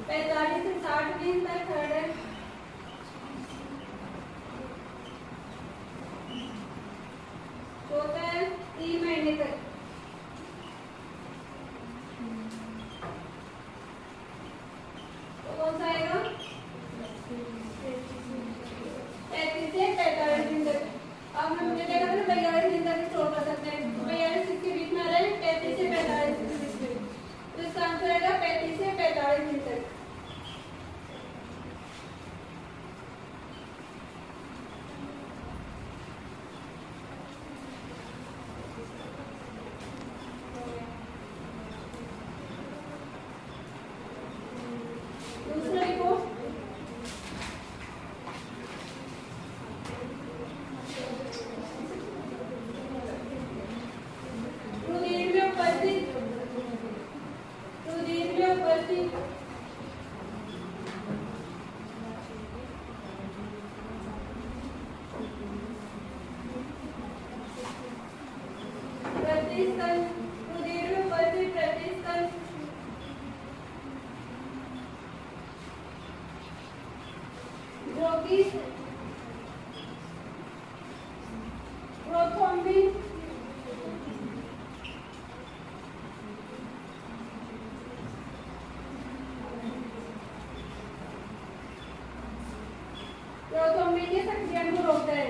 45 से 60 दिन तक, थर्ड है कि प्रोथ्रोम्बिन, प्रोथ्रोम्बिन के सक्रियण को रोकता है।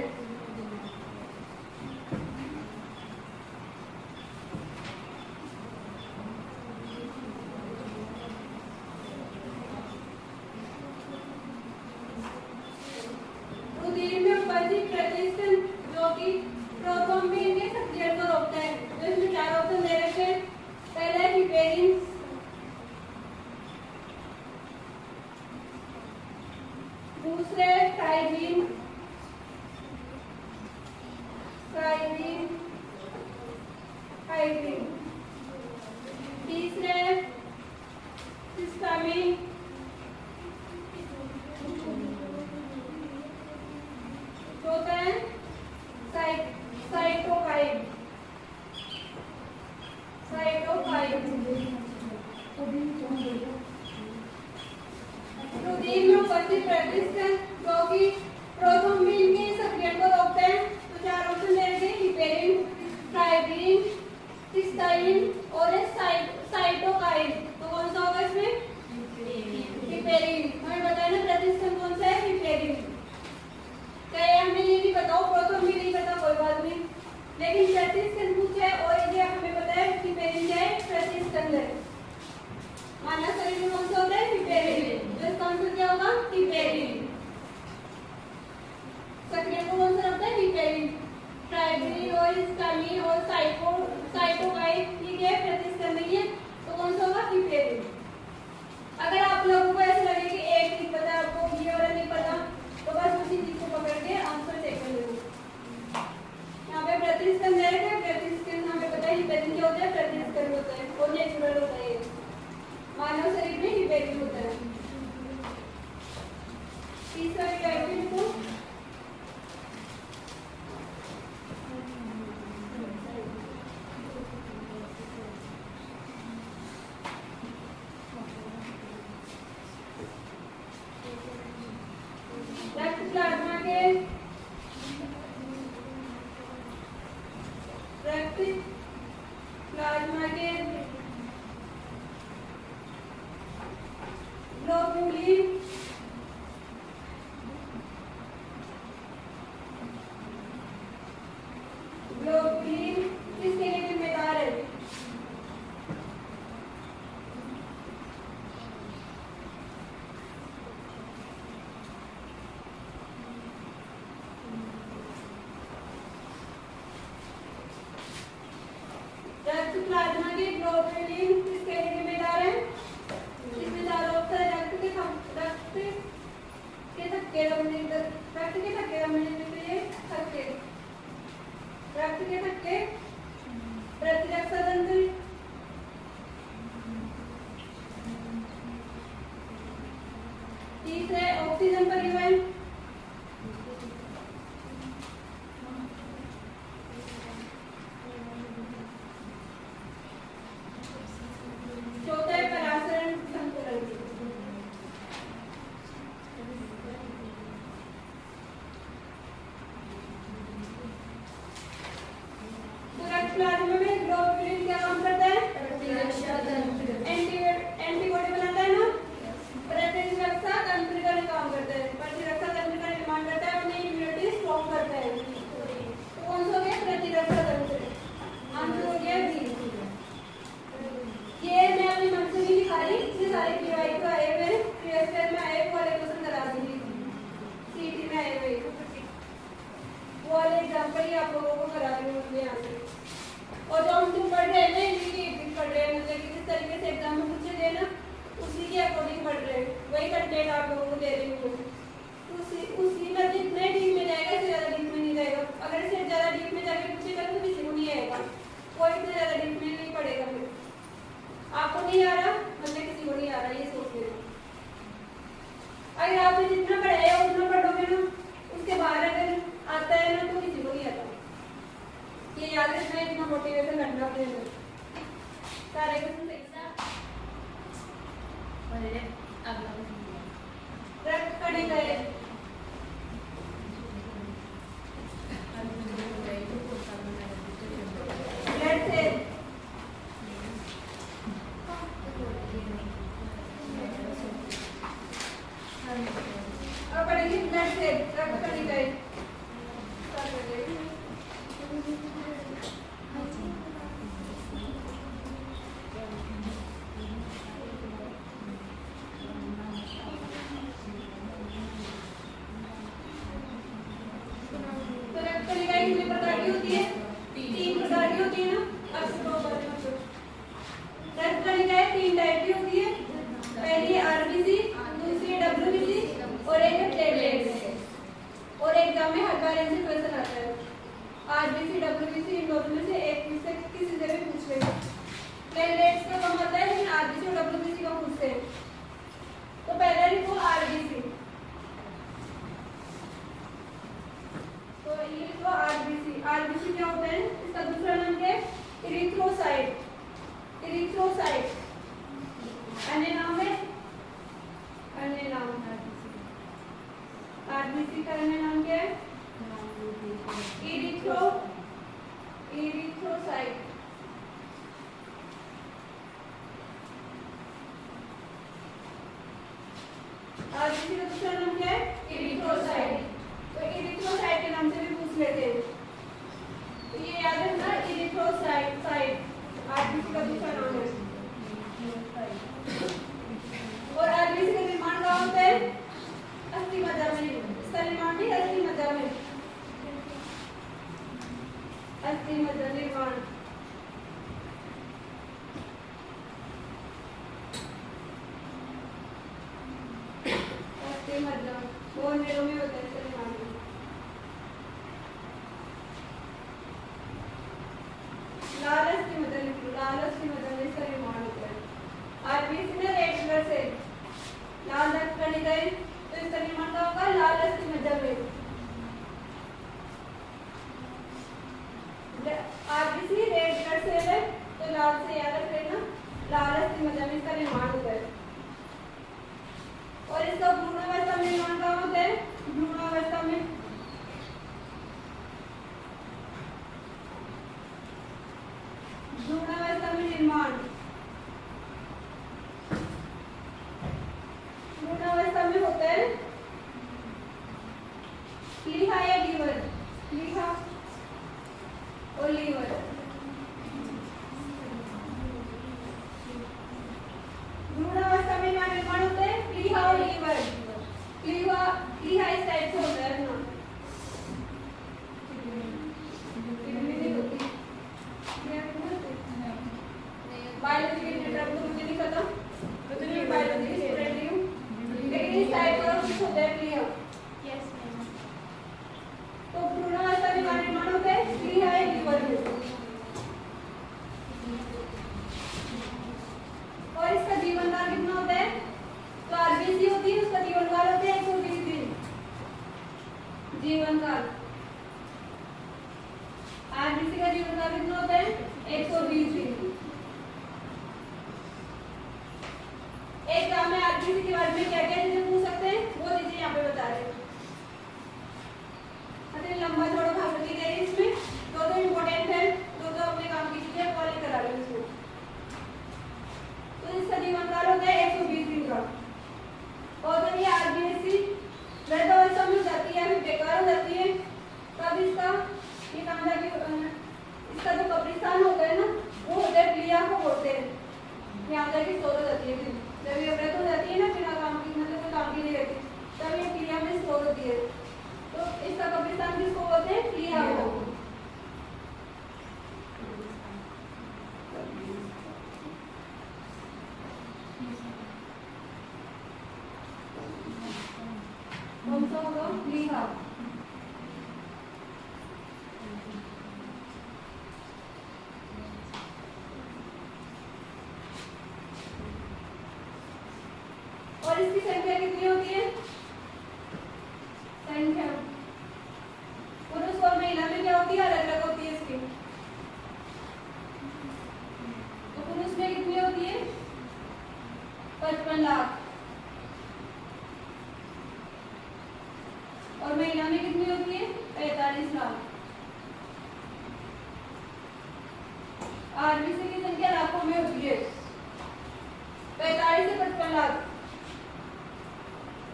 रुधिर में उपस्थित प्रतिस्थित जो कि प्रोथ्रोम्बिन के सक्रियण को रोकता है। तो इसमें चार ऑप्शन दे रखे हैं। पहला है हिपेरिन, दूसरे ट्राइबिन, हाइड्रिन, तीसरे सिस्टामिन, चौथा है साइटोकाइन। रुधिर में उपस्थित प्रतिस्थित जो कि प्रोथ्रोम्बिन के सक्रियण को रोकते हैं। तो चार ऑप्शन दे रखे हैं, हिपेरिन, ट्राइबिन, सिस्टाइन और साइटोकाइन। तो कौन सा होगा इसमें? हिपेरिन। हमें बताया ना प्रतिस्थित कौन सा है? हिपेरिन। चाहे हमें ये भी बताओ, प्रोथ्रोम्बिन नहीं पता कोई बात नहीं, लेकिन प्रतिस्थित पूछे और ये हमें पता है हिपेरिन क्या है? प्रतिस्थित है। मानव शरीर में कौन सा होता है? हिपेरिन। तो इसका आंसर क्या होगा? हिपेरिन। सक्रिय को कौन सा होता है? हिपेरिन। ट्राइबिन और हिस्टामिन और साइटोकाइन ये प्रतिस्थित नहीं है, तो कौन सा होगा? हिपेरिन। अगर आप लोगों को ऐसा लगे कि एक नहीं पता आपको, ये वाला नहीं पता, तो बस उसी चीज को पकड़ के आंसर चेक कर लो। यहाँ पे प्रतिस्थित दे रखे हैं, प्रतिस्थित हमें पता है हिपेरिन क्या होता है? प्रतिस्थित होता है और नेचुरल होता है। मानव शरीर में हिपेरिन होता है। तीसरा विटामिन को रक्त प्लाज्मा के ग्लोबुलिन किसके लिए जिम्मेदार है? रक्त प्लाज्मा के ग्लोबुलिन किसके लिए जिम्मेदार है? इसमें चार ऑप्शन है। रक्त के थक्के रखने के लिए रक्त के थक्के, प्रतिरक्षा तंत्र, तीसरे ऑक्सीजन परिवहन, चौथा है परासरण संतुलन। प्लाज्मा में ग्लोबुलिन क्या काम करता है? प्रतिरक्षा तंत्र, एंटीबॉडी बनाता है ना, प्रतिरक्षा तंत्र का काम करता है, प्रतिरक्षा तंत्र का निर्माण करता है और नई इम्यूनिटी स्ट्रॉन्ग करता है। तो कौन सा हो गया? प्रतिरक्षा तंत्र। आंसर हो गया बी। ये मैं अपने मन से नहीं लिखा रही, ये सारे पीवाई को आए हुए, प्रीवियस ईयर में आए वाले क्वेश्चन करा दूंगी, सीटी में आए हुए वो वाले एग्जांपल ही आप लोगों को करा रही हूँ यहाँ से। और जो हम तुम पढ़ रहे हैं ना, इनकी पढ़ रहे हैं, मतलब कि जिस तरीके से एग्जाम में पूछे गए ना, उसी के अकॉर्डिंग पढ़ रहे हैं, वही कंटेंट आप लोगों को दे रही हूँ। उसी में जितने डीप में जाएगा इससे ज़्यादा डीप में नहीं जाएगा। अगर इससे ज़्यादा डीप में जाके पूछेगा तो किसी को नहीं आएगा, कोई इतना ज़्यादा डीप में नहीं पढ़ेगा। फिर आपको नहीं आ रहा मतलब किसी को नहीं आ रहा, ये सोच लेना। अगर आपने जितना पढ़ाया उतना पढ़ोगे ना, उसके बाहर अगर आता है ना तो किसी को नहीं आता। ये याद रखना, इतना मोटिवेशन करना अपने अंदर। सारे क्वेश्चन रक्त कणिकाएं, से रक्त कणिकाएं कितने प्रकार की होती है? 3 प्रकार की होती है ना। अब रक्त कणिकाएं 3 टाइप की होती है। पहली है आरबीसी, दूसरी डब्ल्यूबीसी और एक है प्लेटलेट्स। और एग्जाम में हर बार ऐसे क्वेश्चन आता है। आरबीसी डब्ल्यूबीसी इन दोनों में से एक में से किसी से भी पूछ लेगा। प्लेटलेट्स का कम आता है लेकिन आरबीसी और डब्ल्यूबीसी का पूछते हैं। तो पहले लिखो आरबीसी, तो ये लिखो आरबीसी। आरबीसी क्या होता है? इसका दूसरा नाम क्या है? इरिथ्रोसाइट। इरिथ्रोसाइट अन्य नाम है, अन्य नाम आरबीसी का अन्य नाम क्या है? इरिथ्रोसाइट। आरबीसी का दूसरा नाम क्या है? इरिथ्रोसाइट। तो इरिथ्रोसाइट के नाम से भी पूछ लेते हैं। तो ये याद रखना, इरिथ्रोसाइट आरबीसी का दूसरा नाम है। और आरबीसी का निर्माण कहाँ होता है? अस्थि मज्जा में। इसका निर्माण भी अस्थि मज्जा में। अस्थि मज्जा निर्माण अस्थि मज्जा बोन मेरो में होता है। इसका निर्माण लाल अस्थि मज्जा लिखो, लाल अस्थि मज्जा में इसका निर्माण होता है। आरबीसी में रेड कलर से लाल रक्त कणिकाएं, तो इसका निर्माण क्या होगा? लाल अस्थि मज्जा में। आरबीसी रेड कलर से है तो लाल से याद रख लेना, लाल अस्थि मज्जा में इसका निर्माण होता है। और इसका भ्रूणावस्था में निर्माण कहाँ होता है? भ्रूणावस्था में। भ्रूणावस्था में निर्माण, भ्रूणावस्था में होता है प्लीहा या लीवर, प्लीहा और लीवर। भ्रूणावस्था में क्या निर्माण होता है? प्लीहा और लीवर। प्लीहा इस टाइप से होता है ना, बायोलॉजी के रिलेटेड तो मुझे नहीं पता, तो मैं बायोलॉजी की स्टूडेंट ही हूँ, लेकिन इस टाइप का कुछ होता है प्लीहा। तो भ्रूणावस्था में क्या निर्माण होता है? प्लीहा या लीवर में। और इसका जीवन काल कितना होता है? तो आरबीसी होती है, उसका जीवन काल होता है 120 दिन। जीवन काल आरबीसी का जीवन काल कितना होता है? 120 दिन। एक काम में आरबीसी के बारे में क्या क्या चीजें पूछ सकते हैं वो चीजें यहाँ पे बता रहे हैं। लंबा थोड़ा भाषण नहीं दे रही इसमें, तो इम्पोर्टेंट है, तो अपने काम की चीजें कॉल करा रही हूँ। तो इसका जीवन काल होता है 120 दिन का। और जब ये आरबीसी वृद्धावस्था में हो जाती है, फिर बेकार हो जाती है, तब इसका ये काम जाके इसका जो कब्रिस्तान होता है ना, वो होता है प्लीहा को बोलते हैं। यहाँ जाके स्टोर हो जाती है। फिर जब ये वृद्ध हो जाती है ना, बिना काम की, मतलब कोई काम की नहीं रहती, तब ये प्लीहा में स्टोर होती है। तो इसका कब्रिस्तान किसको बोलते हैं? प्लीहा को। कौन सा होगा? प्लीहा। और इसकी संख्या कितनी होती है? संख्या पुरुष और महिला में क्या होती है? अलग अलग होती है इसकी। तो पुरुष में कितनी होती है? 55 लाख। और महिला में कितनी होती है? 45 लाख। आरबीसी की संख्या लाखों में होती है। 45 से 55 लाख।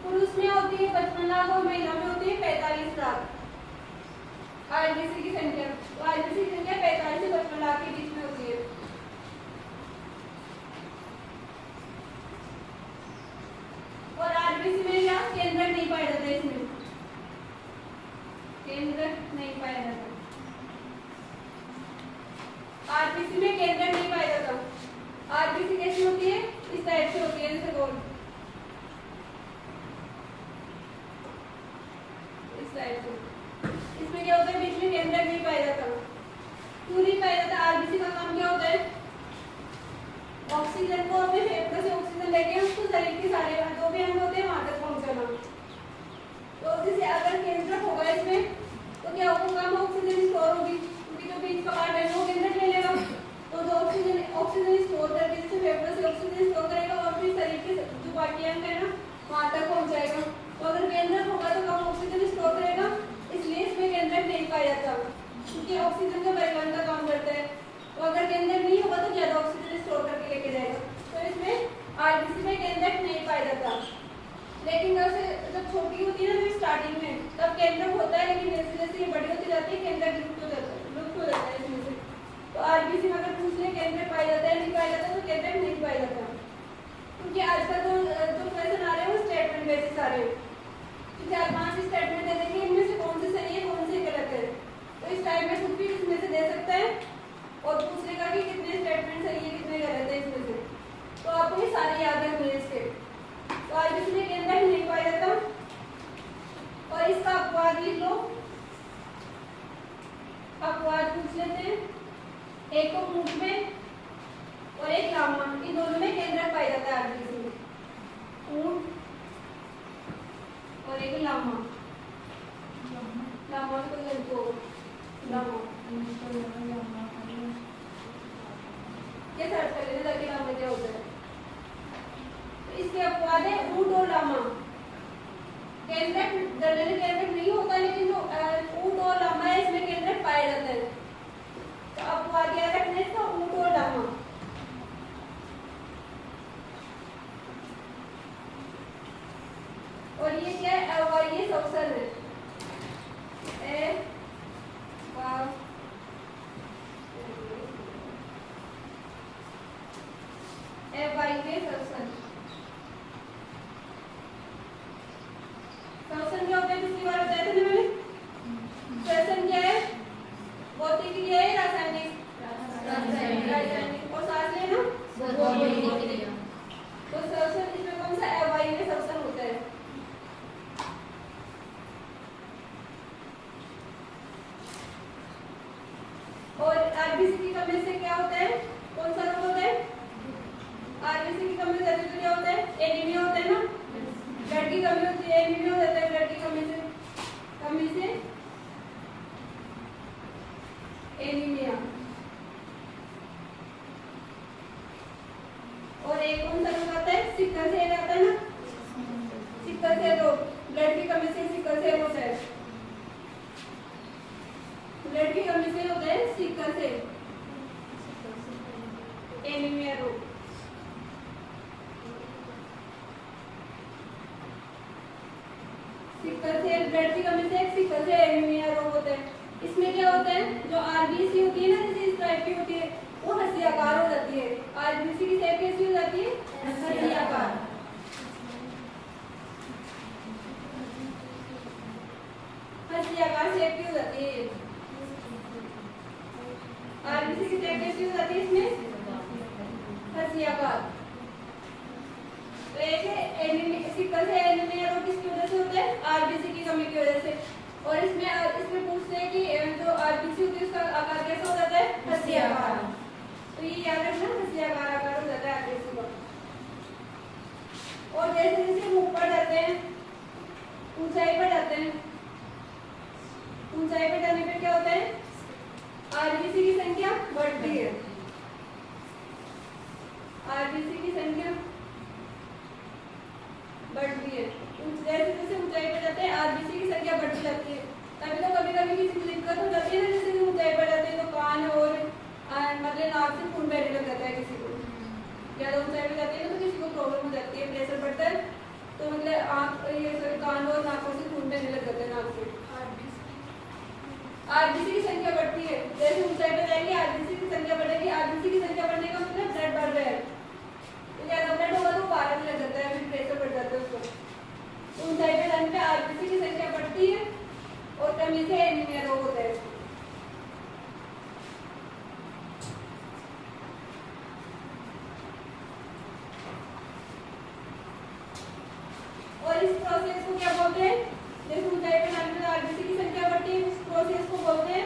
पुरुष में होती है 55 लाख और महिला में होती है 45 लाख। आरबीसी की संख्या, तो आरबीसी की संख्या 45 से 55 लाख के बीच में होती है। और आरबीसी में क्या केंद्रक नहीं पाया जाता, इसमें केंद्रक नहीं पाया जाता। आरबीसी में केंद्रक नहीं पाया जाता। आरबीसी कैसी होती है, इस टाइप से होती है, जैसे गोल इस टाइप से। इसमें क्या होता है, बीच में केंद्रक नहीं पाया जाता, क्यों नहीं पाया जाता। आरबीसी का काम क्या होता है, ऑक्सीजन को अपने फेफड़ों से ऑक्सीजन लेके उसको शरीर के सारे जो भी अंग होते हैं वहां तक पहुंचाना। तो जैसे अगर केंद्रक होगा इसमें तो क्या होगा, कम ऑक्सीजन स्टोर होगी, क्योंकि जो बीच का पार्ट है वो केंद्रक ले लेगा। तो जो ऑक्सीजन स्टोर करके जैसे फेफड़ों से ऑक्सीजन स्टोर करेगा और फिर शरीर के जो बाकी अंग है ना वहां तक पहुंचाएगा। तो अगर केंद्रक होगा तो कम ऑक्सीजन स्टोर करेगा, इसलिए इसमें केंद्रक नहीं पाया जाता, क्योंकि ऑक्सीजन का परिवहन का काम करता है। तो अगर केंद्रक नहीं होगा तो ज्यादा ऑक्सीजन स्टोर करके लेके जाएगा। तो इसमें आरबीसी में केंद्रक नहीं पाया जाता। लेकिन जब छोटी होती है ना, तो स्टार्टिंग में तब केंद्रक होता है, लेकिन जैसे जैसे ये बड़ी होती जाती है केंद्रक लुप्त हो जाता है इसमें से। तो आरबीसी में अगर पूछ ले केंद्रक पाया जाता है नहीं पाया जाता, तो केंद्रक नहीं पाया जाता, क्योंकि आजकल जो क्वेश्चन आ रहे हैं वो स्टेटमेंट बेसिस आ रहे हैं। 4-5 स्टेटमेंट दे देंगे, इनमें से कौन से सही है कौन से गलत है। तो इस टाइप में कुछ भी इसमें से दे सकता है और पूछ लेगा कि कितने स्टेटमेंट सही है कितने गलत है इसमें से। तो आपको ये सारे याद रखने हैं इसके। तो आरबीसी में केंद्रक नहीं पाया जाता। और इसका अपवाद लिख लो, अपवाद पूछ लेते हैं। एक को ऊंट में और एक लामा, इन दोनों में केंद्रक पाया जाता है आरबीसी में। ऊंट और एक लामा, लामा को लड़को लामा ये सर्च कर लेते ताकि लामा क्या होता है। तो इसके अपवाद है ऊंट और लामा। केंद्रक जनरली केंद्रक नहीं होता, लेकिन जो ऊंट और लामा है इसमें केंद्रक पाया जाता है। तो अपवाद याद रखने इसका ऊंट और लामा। और ये क्या है, अवायवीय श्वसन है। अवायवीय श्वसन, श्वसन क्या होता है, पिछली बार बताया था ना मैंने। श्वसन क्या है, भौतिक क्रिया है रासायनिक, रासायनिक और सांस लेना भौतिक क्रिया। तो श्वसन इसमें कौन सा अवायवीय श्वसन होता है। और आरबीसी की कमी से क्या होता है, कौन सा रोग होता है, आरबीसी की कमी से तो क्या होता है, एनीमिया होता है ना, ब्लड की कमी होती है, एनीमिया हो जाता है ब्लड की कमी से एनीमिया। और एक कौन सा रोग आता है, सिकल सेल आता है ना, सिकल सेल रोग, ब्लड की कमी से सिकल सेल होता है, ब्लड की कमी से होता है सिकल सेल एनीमिया रोग। सिकल सेल ब्लड की कमी से सिकल सेल एनीमिया रोग होता है। इसमें क्या होता है, जो आरबीसी होती है ना, जैसे इस टाइप की होती है, वो हस्तियाकार हो जाती है। आरबीसी की शेप कैसी हो जाती है, हस्तियाकार। हस्तियाकार शेप की हो जाती है। आरबीसी की शेप कैसी हो जाती है, इसमें हस्तियाकार। तो एक सिकल सेल एनीमिया रोग किसकी वजह से होता है, आरबीसी की कमी की वजह से। और इसमें पूछते हैं कि जो आरबीसी होती है उसका आकार कैसा हो जाता है, हस्तियाकार। तो ये याद रखना, हस्तियाकार आकार हो जाता है आरबीसी का। और जैसे जैसे हम ऊपर जाते हैं, ऊंचाई पर जाते हैं, ऊंचाई पर जाने पर क्या होता है, आरबीसी की संख्या बढ़ती है। आरबीसी की संख्या बढ़ती है, जैसे जैसे ऊंचाई पर जाते हैं आरबीसी की संख्या बढ़ती जाती है। तभी तो कभी कभी किसी को दिक्कत हो जाती है ना, जैसे ऊंचाई पर जाते हैं तो कान और मतलब नाक से खून बहने लग जाता है किसी को, ज्यादा ऊंचाई पर जाती है ना तो किसी को प्रॉब्लम हो जाती है, प्रेशर बढ़ता है तो मतलब आँख ये सॉरी कान और नाकों से खून बहने लग जाता है नाक से। आरबीसी की संख्या बढ़ती है, जैसे ऊंचाई पे जाएंगे आरबीसी की संख्या बढ़ेगी। आरबीसी की संख्या बढ़ने का मतलब ब्लड बढ़ रहा है, तो ज्यादा ब्लड होगा तो बाहर लग जाता है, फिर प्रेशर बढ़ जाता है उसको। तो ऊंचाई पे जाने पे आरबीसी की संख्या बढ़ती है और कमी से एनीमिया रोग होता है। और इस प्रोसेस को क्या बोलते हैं? जैसे ऊंचाई पे जाने पे आरबीसी की संख्या बढ़ती है, उस प्रोसेस को बोलते हैं,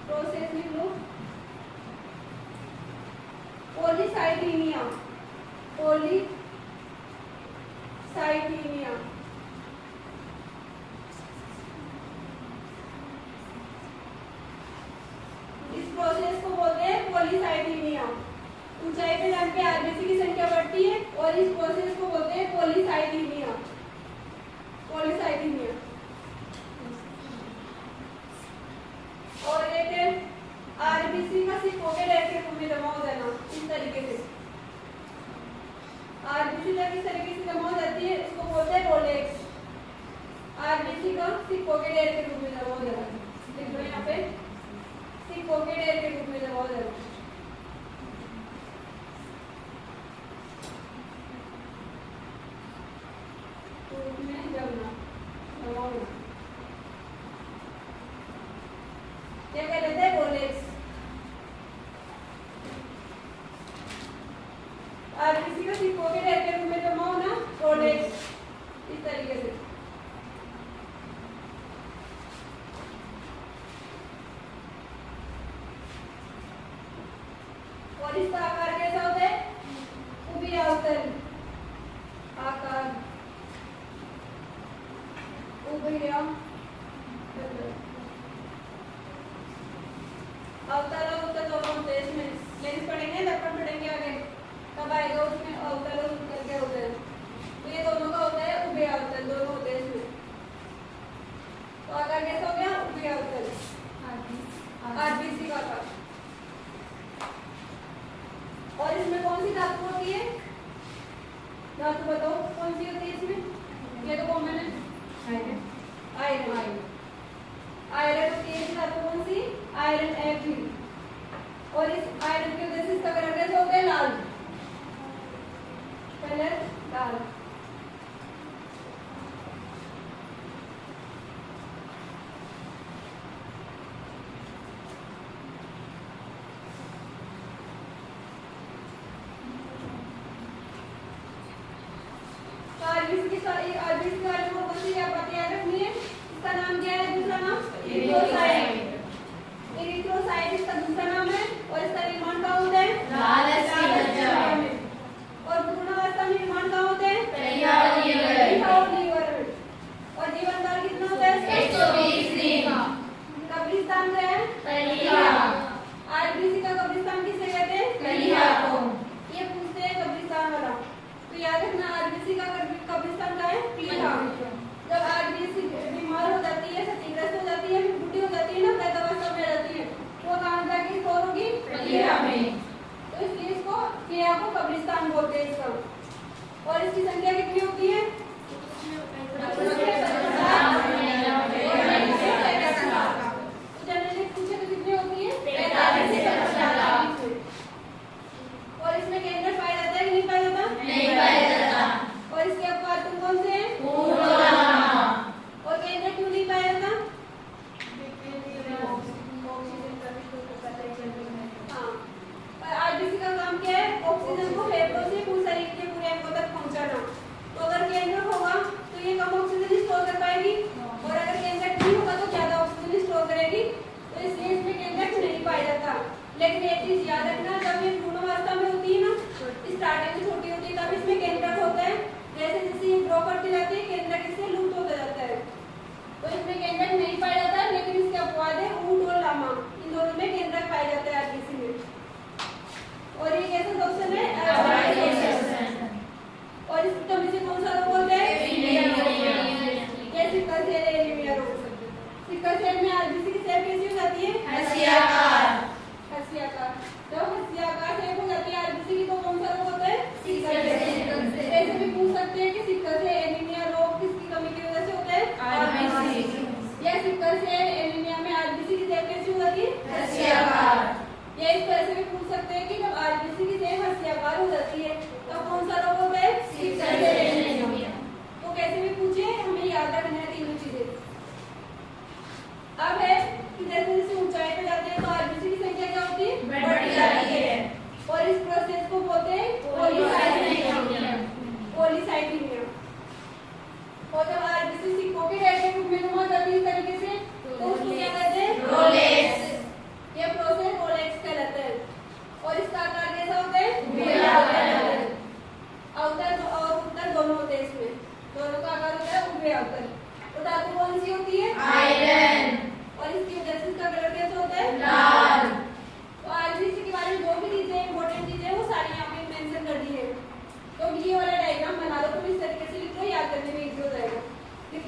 प्रोसेस लिख लो, पॉलीसाइथीमिया। पॉलीसाइथीमिया। इस प्रोसेस को बोलते हैं पॉलीसाइथीमिया। ऊंचाई पे जाने पे आरबीसी की संख्या बढ़ती है और इस प्रोसेस को बोलते हैं पॉलीसाइथीमिया। पॉलीसाइथीमिया। और एक है आरबीसी का सिकोकेट ऐसे रूप में जमा हो जाना, इस तरीके से आरबीसी जब इस तरीके से जमा हो जाती है इसको बोलते हैं रोलेक्स। आरबीसी का सिकोकेट ऐसे रूप में जमा हो जाना, लिख लो यहाँ पे, सिकोकेट ऐसे रूप में जमा हो जाना। क्या कहते हैं? रोलेक्स। आरबीसी का सिकोकेट ऐसे रूप में जमा होना, रोलेक्स, इस तरीके से। और इसका आकार कैसा होता है? उभयावतल आकार, अवतल और उत्तल दोनों होते हैं इसमें। लेंस पढ़ेंगे, दर्पण पढ़ेंगे आगे, तब आएगा उसमें अवतल और उत्तल क्या होता है। तो ये दोनों का होता है उभयावतल, दोनों होते हैं इसमें। तो आकार कैसा हो गया? उभयावतल, आरबीसी का आकार। और इसमें कौन सी धातु होती है? धातु बताओ कौन सी होती है इसमें? ये तो कॉमन है, आयरन। आयरन आयरन होती है धातु कौन सी? Iron Fe। और इस आयरन की वजह से इसका कलर कैसा होता है? लाल, कलर लाल। आरबीसी का कौन सी बात याद रखनी है? इसका नाम क्या है? दूसरा नाम इरिथ्रोसाइट। इरिथ्रोसाइट इसका दूसरा नाम है। और इसका निर्माण कहाँ होता है? लाल अस्थि में। और भ्रूणावस्था में निर्माण कहाँ होता है? लीवर। और जीवन काल कितना होता है? 120 दिन। कब्रिस्तान क्या है? कलिया। आरबीसी का कब्रिस्तान किसे कहते हैं? कलिया को। ये पूछते हैं कब्रिस्तान वाला, तो याद रखना आरबीसी का कब्रिस्तान का है पीढ़ा। जब आरबीसी बीमार हो जाती है, क्षतिग्रस्त हो जाती है, फिर बूढ़ी हो जाती है ना, वृद्धावस्था में जाती है, वो कहाँ जाके स्टोर होगी? पीढ़ा में। तो इसलिए इसको पीढ़ा को कब्रिस्तान बोलते हैं इसका। और इसकी संख्या कितनी होती है? जनरली पूछे तो कितनी होती है? 45 से 50। और इसमें केंद्र पाया जाता है कि नहीं पाया जाता? नहीं पाया जाता। और इसके अपवाद तुम कौन से हैं? और केंद्र क्यों नहीं पाया जाता? हाँ, और आरबीसी का काम क्या है? ऑक्सीजन को फेफड़ों से पूरे शरीर के पूरे अंगों तक पहुंचाना। तो अगर केंद्र होगा तो ये कम ऑक्सीजन स्टोर कर पाएगी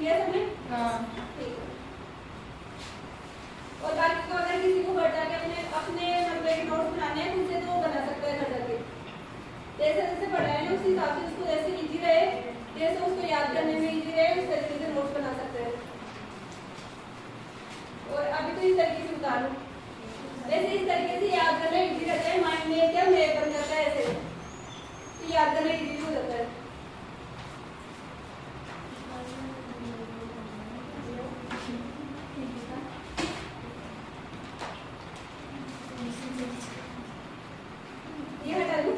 क्लियर समझे?
हाँ
ठीक है। और बाकी को अगर किसी को घर जाके अपने अपने मतलब के नोट्स बनाने हैं उनसे तो वो बना सकता है घर जाके। जैसे जैसे पढ़ा है ना उस हिसाब से उसको जैसे इजी रहे, जैसे उसको याद करने में इजी रहे उस तरीके से नोट्स बना सकते हैं। और अभी तो इस तरीके से बता लूँ, जैसे इस तरीके से याद करना इजी रहता है, माइंड में क्या मेरे बन जाता है, ऐसे तो याद करना इजी हो जाता है। ये हटा दूँ?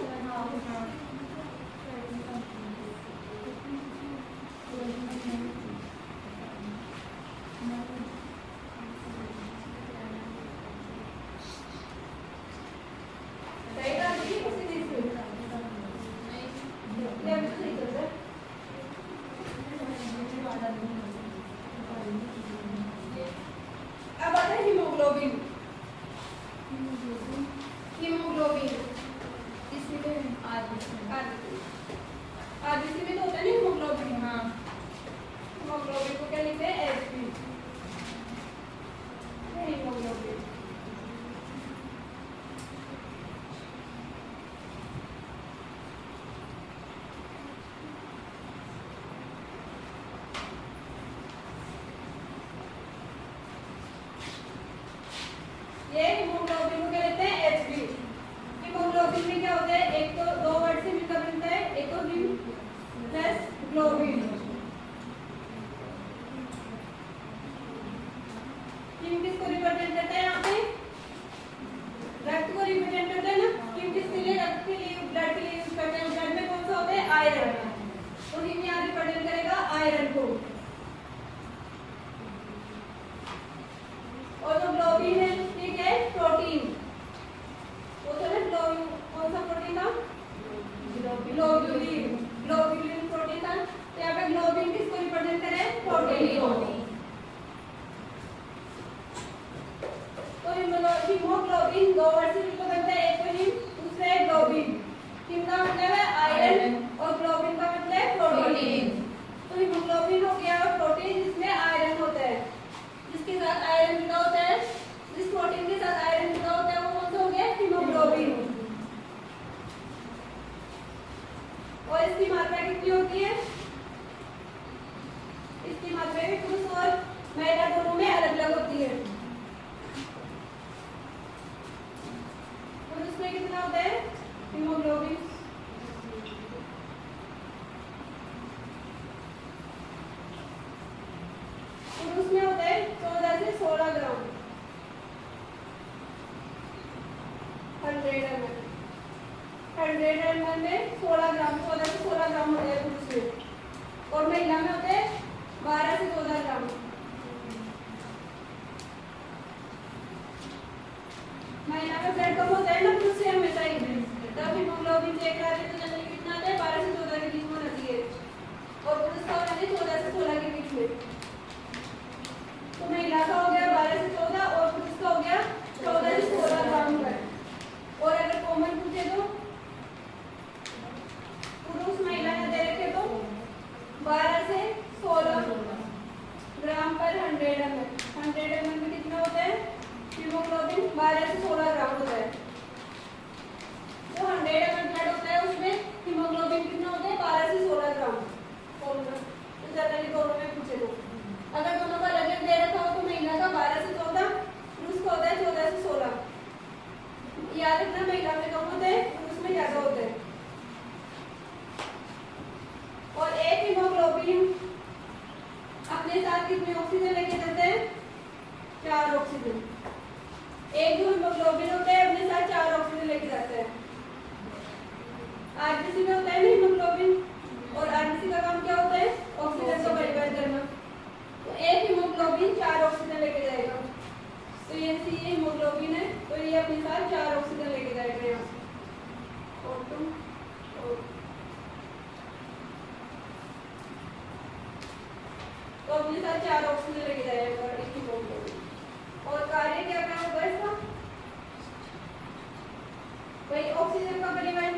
अब आता है हीमोग्लोबिन। हीमोग्लोबिन इसमें आरबीसी में तो होता है ना हीमोग्लोबिन।
हाँ
हीमोग्लोबिन को क्या लिखते हैं? एचबी। हीमोग्लोबिन ये हीमोग्लोबिन को क्या लेते हैं? एचबी। हीमोग्लोबिन में क्या होता है? एक तो दो वर्ड से मिलकर बनता है, एक तो हिम प्लस ग्लोबिन। हिम किसको रिप्रेजेंट करता है? यहाँ पे रक्त को रिप्रेजेंट करता है ना। हिम किसके लिए? रक्त के लिए, ब्लड के लिए यूज करते हैं। ब्लड में कौन सा होता है? आयरन। तो हिम यहाँ रिप्रेजेंट करेगा आयरन को। और जो ग्लोबिन है ठीक है, प्रोटीन। वो तो ना ग्लोबिन कौन सा प्रोटीन था? ग्लोबुलिन। ग्लोबुलिन प्रोटीन था। तो यहाँ पे ग्लोबिन किसको रिप्रेजेंट करे? प्रोटीन को। तो हीमोग्लोबिन दो वर्ड से मिलकर बनता है, एक तो हिम, दूसरा है ग्लोबिन। हिम का मतलब है आयरन और ग्लोबिन का मतलब है प्रोटीन। तो हीमोग्लोबिन हो गया और प्रोटीन जिसमें आयरन होता है, जिसके साथ आयरन जुड़ा होता है, जिस प्रोटीन के साथ आयरन जुड़ा होता है वो कौन सा हो गया? हीमोग्लोबिन। और इसकी मात्रा कितनी होती है? इसकी मात्रा भी पुरुष और महिला दोनों में अलग अलग होती है। पुरुष में कितना होता है हीमोग्लोबिन? पुरुष में होता है 14 से 16 ग्राम 100 ml। 100 ml में 16 ग्राम, 14 से 16 ग्राम होता है पुरुष में। और महिला में होते हैं 12 से 14 ग्राम। महिला में ब्लड कम होता है ना पुरुष से हमेशा ही, तब हीमोग्लोबिन चेक कराते तो जनरली कितना आता है? 12 से 14 के बीच में होना चाहिए। और पुरुष का होना चाहिए 14 से 16 के बीच में। तो महिला का हो गया 12 से 14 और पुरुष का हो गया 14 से 16 ग्राम का। और अगर कॉमन पूछे तो पुरुष महिला ने दे रखे तो 12 से 16 ग्राम पर 100 ml। 100 ml में कितना होता है हीमोग्लोबिन? 12 से 16 ग्राम होता है। जो 100 ml ब्लड होता है उसमें हीमोग्लोबिन कितना होता है? 12 से 16 ग्राम। तो जनरली दोनों में पूछे तो अगर दोनों का अलग दे रखा हो तो महिला का 12 से 14, पुरुष का होता है 14 से 16। याद रखना महिला में कम होता है, पुरुष में ज्यादा होता है। और एक हीमोग्लोबिन अपने साथ कितने ऑक्सीजन लेके जाते हैं? 4 ऑक्सीजन। एक जो हीमोग्लोबिन होता है अपने साथ 4 ऑक्सीजन लेके जाता है। आरबीसी में होता है ना हीमोग्लोबिन, और आरबीसी का काम क्या होता है? ऑक्सीजन को परिवहन करना। तो एक हीमोग्लोबिन 4 ऑक्सीजन लेके जाएगा। तो ये हीमोग्लोबिन है, तो ये अपने साथ 4 ऑक्सीजन लेके जाएगा यहाँ से। और तुम तो अपने साथ 4 ऑक्सीजन लेके जाएगा एक हीमोग्लोबिन। और कार्य क्या क्या होगा इसका? वही ऑक्सीजन का परिवहन।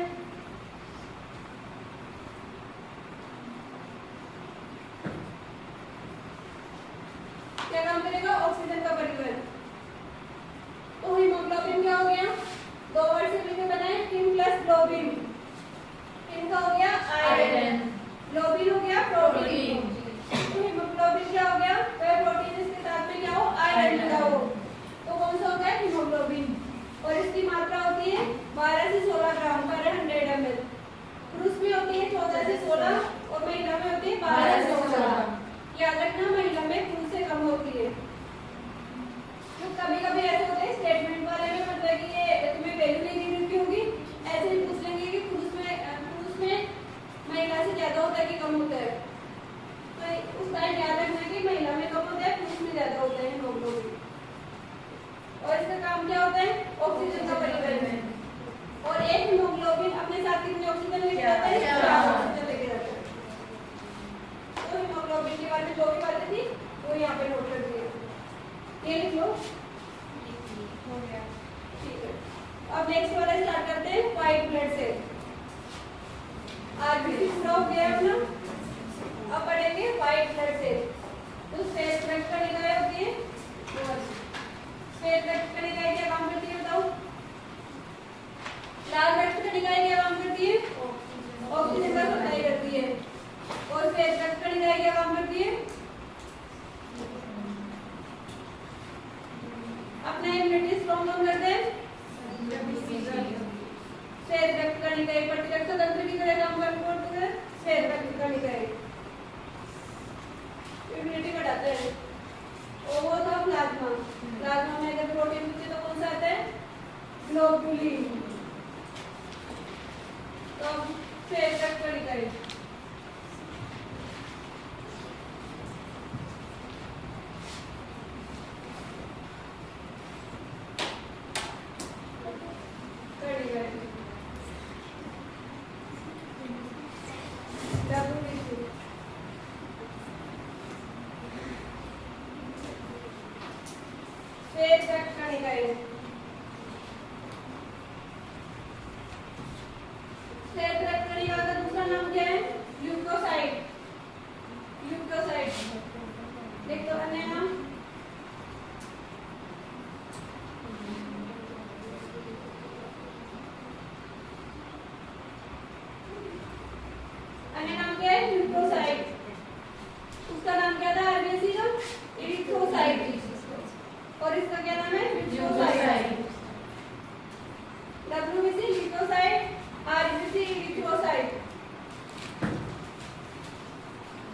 हो गया अपना। अब पढ़ेंगे व्हाइट ब्लड सेल। तो श्वेत रक्त कणिकाएं होती है। श्वेत रक्त कणिकाएं क्या काम करती है बताओ? लाल रक्त कणिकाएं क्या काम करती है? ऑक्सीजन का सप्लाई करती है। और श्वेत रक्त कणिकाएं क्या काम करती है? अपना इम्यूनिटी स्ट्रॉन्ग कम करते हैं। श्वेत रक्त कणिकाएं प्रतिरक्षा तंत्र की तरह काम करते हैं। श्वेत रक्त कणिकाएं इम्यूनिटी बढ़ाते हैं। और वो था प्लाज्मा। प्लाज्मा में अगर प्रोटीन होती है तो कौन सा आता है? ग्लोबुलिन। तो श्वेत रक्त कणिकाएं श्वेत रक्त कणिकाएं श्वेत रक्त कणिका का दूसरा नाम क्या है? ल्यूकोसाइट। ल्यूकोसाइट लिख दो अन्य नाम। अन्य नाम क्या है? ल्यूकोसाइट। उसका नाम क्या था आरबीसी का? इरिथ्रोसाइट। और इसका क्या नाम है? Leukocyte. WBC leukocyte, RBC erythrocyte.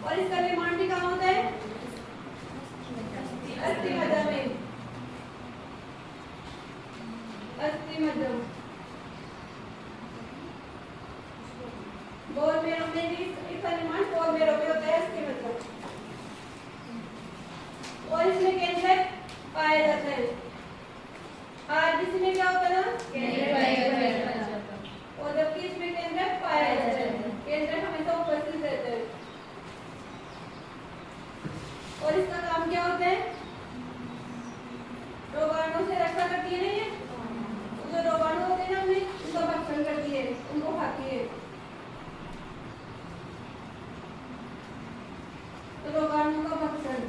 और इसका निर्माण भी कहाँ होता है? अस्थि मज्जा में। अस्थि मज्जा बोन मेरो में भी इसका निर्माण बोन मेरो में होता है। अस्थि मज्जा और इसमें केंद्रक पाया जाता है। आरबीसी में क्या होता है ना? केंद्रक पाया जाता है। और जबकि इसमें केंद्रक पाया जाता है। केंद्रक हमेशा उपस्थित रहता है। और इसका काम क्या होता है? रोगाणु से रक्षा करती है ना ये। जो रोगाणु होते हैं ना उन्हें उनका भक्षण करती है, उनको खाती है। तो रोगाणु का भक्षण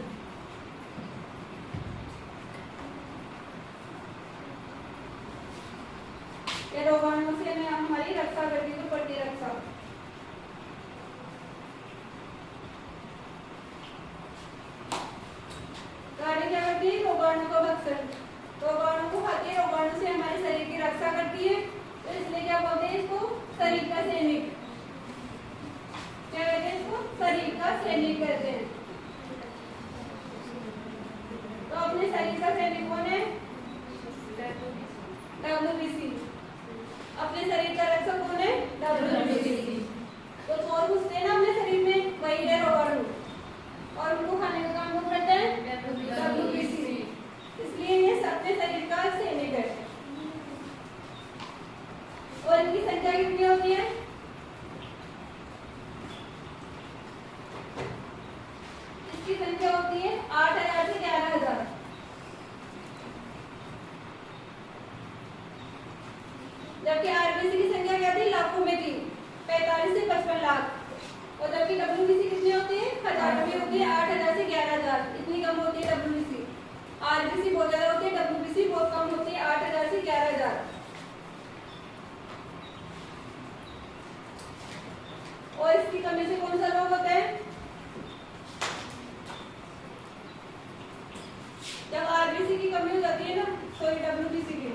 ये रोगाणु से हमें हमारी रक्षा करती है। तो प्रतिरक्षा कार्य क्या करती है? रोगाणु का भक्षण। रोगाणु को खाती है। रोगाणु से हमारे शरीर की रक्षा करती है। तो इसलिए क्या बोलते हैं इसको? शरीर का सैनिक। क्या कहते हैं इसको? शरीर का सैनिक कहते हैं। तो अपने शरीर का सैनिक कौन है? डब्ल्यूबीसी। अपने शरीर का रक्षक कौन है? डब्ल्यूबीसी। तो और घुसते हैं ना अपने शरीर में, वही है रोगाणु। और उनको खाने का काम कौन करता है? डब्ल्यूबीसी। इसलिए ये अपने शरीर का सैनिक है। और इनकी संख्या कितनी होती है? इसकी संख्या होती है 8,000 से 11,000। जबकि आरबीसी की संख्या क्या थी? लाखों में थी, 45 से 55 लाख। और जबकि डब्ल्यूबीसी कितनी होती है? हजारों में होती है, 8,000 से 11,000। इतनी कम होती है डब्ल्यूबीसी। आरबीसी बहुत ज्यादा होती है, डब्ल्यूबीसी बहुत कम होती है, 8,000 से 11,000। और इसकी कमी से कौन सा रोग होता है? जब आरबीसी की कमी हो जाती है ना, सॉरी डब्ल्यूबीसी की,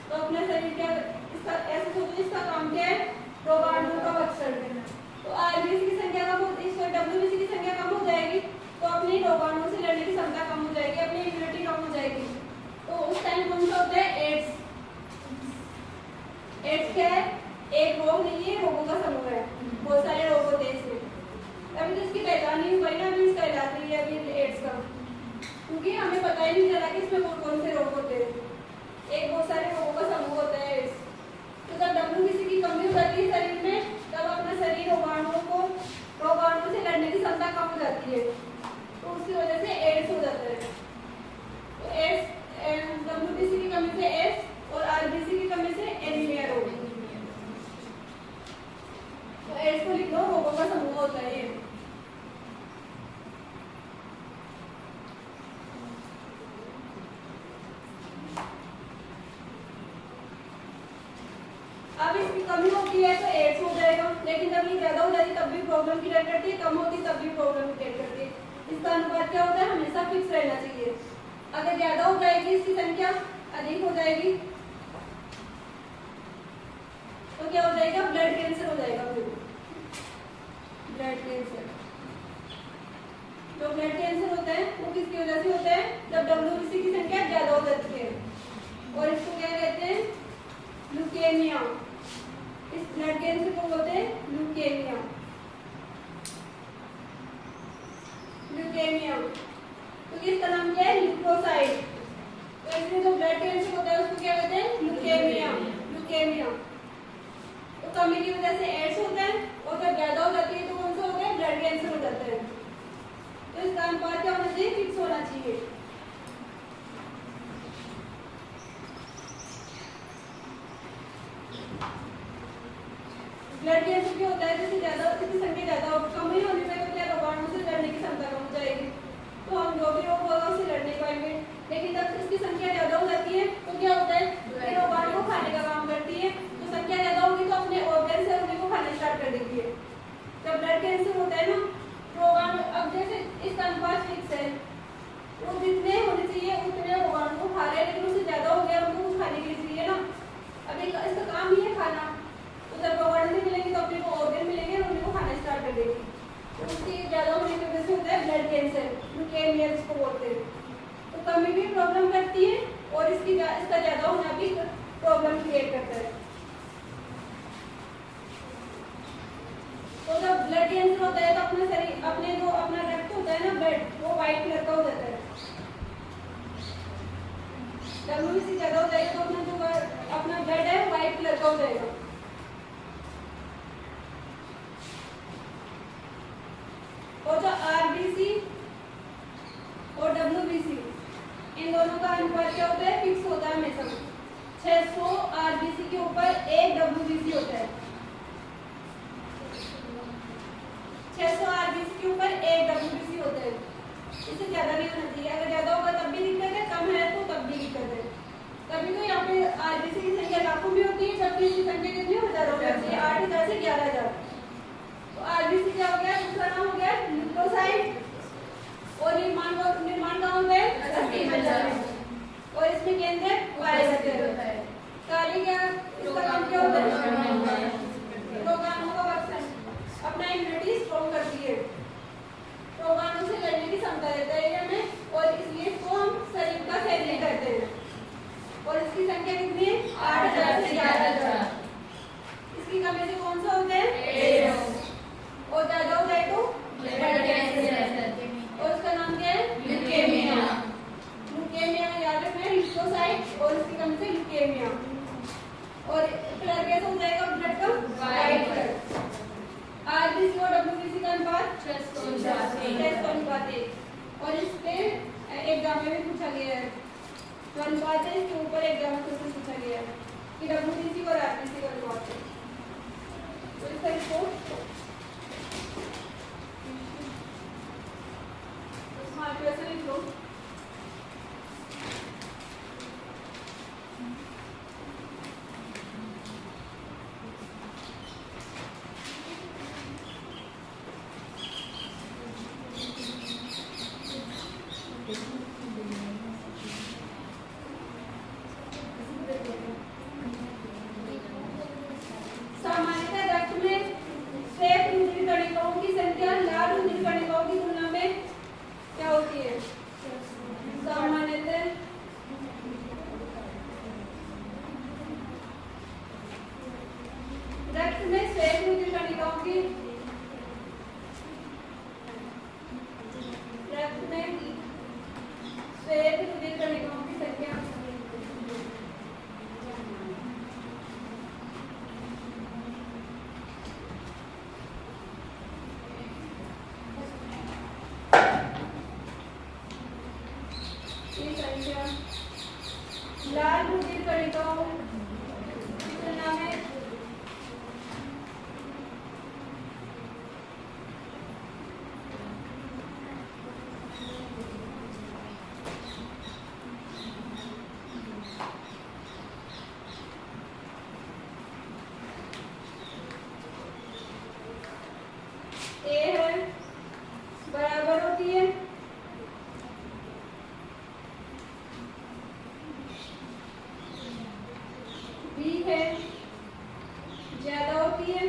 तो अपना शरीर क्या इसका ऐसे सोचो, इसका काम क्या है? रोगाणु का भक्षण। तो आरबीसी की संख्या कम होती है, डब्ल्यूबीसी की संख्या कम हो जाएगी, तो अपनी रोगाणु से लड़ने की क्षमता कम हो जाएगी, अपनी इम्यूनिटी कम हो जाएगी। तो उस टाइम कौन सा होता है? एड्स। एड्स क्या है? एक रोग नहीं है, रोगों का समूह है। बहुत सारे रोग होते हैं इसमें। अभी तो इसकी पहचान नहीं हुई ना, अभी इसका इलाज नहीं है अभी एड्स का, क्योंकि हमें पता ही नहीं चला कि इसमें कौन कौन से रोग होते हैं। एक बहुत सारे रोगों का समूह होता है एड्स। तो जब डब्ल्यूबीसी की कमी हो जाती है शरीर में, तब अपना शरीर रोगाणु से लड़ने की क्षमता कम हो जाती है। तो उसकी वजह से एड्स हो जाता है। तो एड्स, डब्ल्यूबीसी की कमी से एड्स और आरबीसी की कमी से एनीमिया रोग। इसकी कमी होती है तो एड्स हो जाएगा, लेकिन जब ये ज्यादा हो जाती है तब भी प्रॉब्लम क्रिएट करती है, कम होती है तब भी प्रॉब्लम क्रिएट करती है। इसका अनुपात क्या होता है, हमेशा फिक्स रहना चाहिए। अगर ज्यादा हो जाएगी, इसकी संख्या अधिक हो जाएगी तो क्या हो जाएगा, ब्लड कैंसर हो जाएगा। ब्लड कैंसर, जो ब्लड कैंसर होता है वो किसकी वजह से होता है, जब डब्ल्यूबीसी की संख्या ज्यादा हो जाती है, और इसको क्या कहते हैं, ल्यूकेमिया। इस ब्लड कैंसर को बोलते हैं ल्यूकेमिया। ल्यूकेमिया तो इसका नाम क्या है, ल्यूकोसाइट। तो इसमें जो ब्लड कैंसर होता है उसको क्या कहते हैं, ल्यूकेमिया। ल्यूकेमिया तो कमी की वजह से एड्स होता है, और जब ज्यादा हो जाती है तो कौन सा होता है, ब्लड कैंसर हो जाता है। तो इसका अनुपात क्या होना चाहिए, फिक्स होना चाहिए। ब्लड कैंसर क्या होता है, जैसे ज्यादा इसकी संख्या ज्यादा कम ही होने पर तो क्या रोगाणु से लड़ने की क्षमता कम हो जाएगी, तो हम जो भी रोग होगा उससे लड़ नहीं पाएंगे। लेकिन जब इसकी संख्या ज्यादा हो जाती है तो क्या होता है, ये रोगाणु को खाने का काम करती है। तो संख्या ज्यादा होगी तो अपने ऑर्गन से उन्हीं को खाना स्टार्ट कर देती है। जब ब्लड कैंसर होता है ना, रोगाणु अब जैसे इसका अनुपात फिक्स है, वो जितने होने चाहिए उतने रोगाणु को खा रहे हैं, लेकिन उससे ज्यादा हो गया, उनको कुछ खाने के लिए चाहिए ना। अभी इसका काम ही है खाना, तो जब रोगाणु नहीं मिलेंगे तो अपने को ऑर्गन मिलेंगे और उन्हीं को खाना स्टार्ट कर देगी। तो उसकी ज्यादा होने की वजह से होता है ब्लड कैंसर, ल्यूकेमिया जिसको बोलते हैं। तो कमी भी प्रॉब्लम करती है और इसका ज्यादा होना भी प्रॉब्लम क्रिएट करता है। तो जब ब्लड कैंसर होता है तो अपना शरीर, अपने जो अपना रक्त होता है ना, ब्लड, वो व्हाइट कलर का हो जाता है। डब्ल्यूबीसी ज्यादा हो जाएगा तो अपना जो अपना ब्लड है वो व्हाइट कलर का हो जाएगा। और जो आरबीसी और डब्ल्यूबीसी, इन दोनों का अनुपात क्या होता है, फिक्स होता है हमेशा। 600 आरबीसी के ऊपर 1 डब्ल्यूबीसी होता है। 600 आरबीसी के ऊपर 1 डब्ल्यूबीसी होता है, इससे ज्यादा नहीं होना चाहिए। अगर ज्यादा होगा तब भी दिक्कत है, कम है तो तब भी दिक्कत है। कभी तो यहाँ पे आरबीसी की संख्या लाखों में होती है, जबकि इसकी संख्या कितनी, हजारों में होती है, 8000 से 11000। तो आरबीसी क्या हो गया, दूसरा नाम हो गया ल्यूकोसाइट, और निर्माण कहाँ होता है, अस्थि मज्जा में, और इसमें केंद्र वायरस होता है। कार्य क्या, इसका काम क्या होता है, रोगाणु का वर्षण, अपना इम्यूनिटी स्ट्रॉन्ग करती है, रोगाणु से लड़ने की क्षमता देता है हमें, और इसलिए इसको हम शरीर का सैनिक करते हैं। और इसकी संख्या कितनी है, 8000 से 11000। इसकी कमी से कौन सा होता है, और ज्यादा हो जाए तो ब्लड कैंसर, और उसका नाम क्या है, ल्यूकेमिया। ल्यूकेमिया याद रखना, ल्यूकोसाइट और इसकी कमी से ल्यूकेमिया। और कलर कैसा हो जाएगा ब्लड का, व्हाइट कलर। आरबीसी और डब्ल्यूबीसी का अनुपात 6:1। और इस पे एग्जाम में भी पूछा गया है, तो अनुपात है इसके ऊपर एग्जाम में क्वेश्चन पूछा गया है कि डब्ल्यूबीसी और आरबीसी का अनुपात है। तो इसका रिपोर्ट वैसे लिख लो। सामान्यतः रक्त में श्वेत रुधिर कणिकाओं की संख्या लाल रुधिर कणिकाओं की तुलना में क्या होती है, सामान्यतः रक्त में श्वेत रुधिर कणिकाओं की, रक्त में श्वेत रुधिर कणिकाओं की संख्या लाल रुधिर कणिकाओं की तुलना में ज्यादा होती है,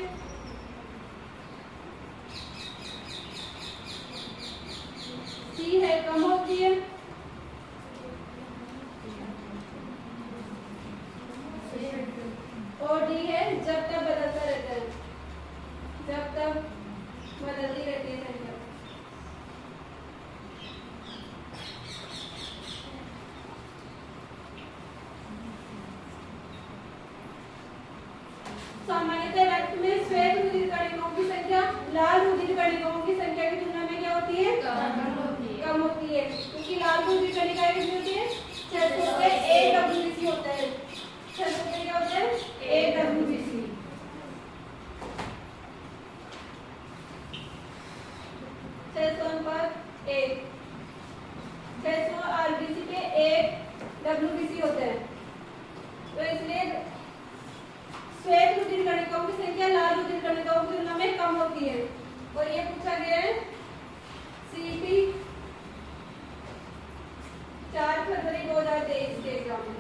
सी है कम होती है, और डी है जब तक बदलता रहता है, जब तक बदलती रहती है संख्या। सामान्यतः रक्त में श्वेत रुधिर कणिकाओं की संख्या लाल रुधिर कणिकाओं की संख्या की तुलना में क्या होती है? कम होती है, क्योंकि लाल रुधिर कणिकाएं कितनी होती है? 600 पे 1 डब्ल्यूबीसी होता है। 600 पे क्या होता है? 1 डब्ल्यूबीसी। 600/1 600 आरबीसी पे 1 डब्ल्यूबीसी होता है। तो इसलिए श्वेत रुधिर कणिकाओं की संख्या लाल रुधिर कणिकाओं की तुलना में कम होती है। और ये पूछा गया है सीटी 4 फरवरी 2023 के एग्जाम में।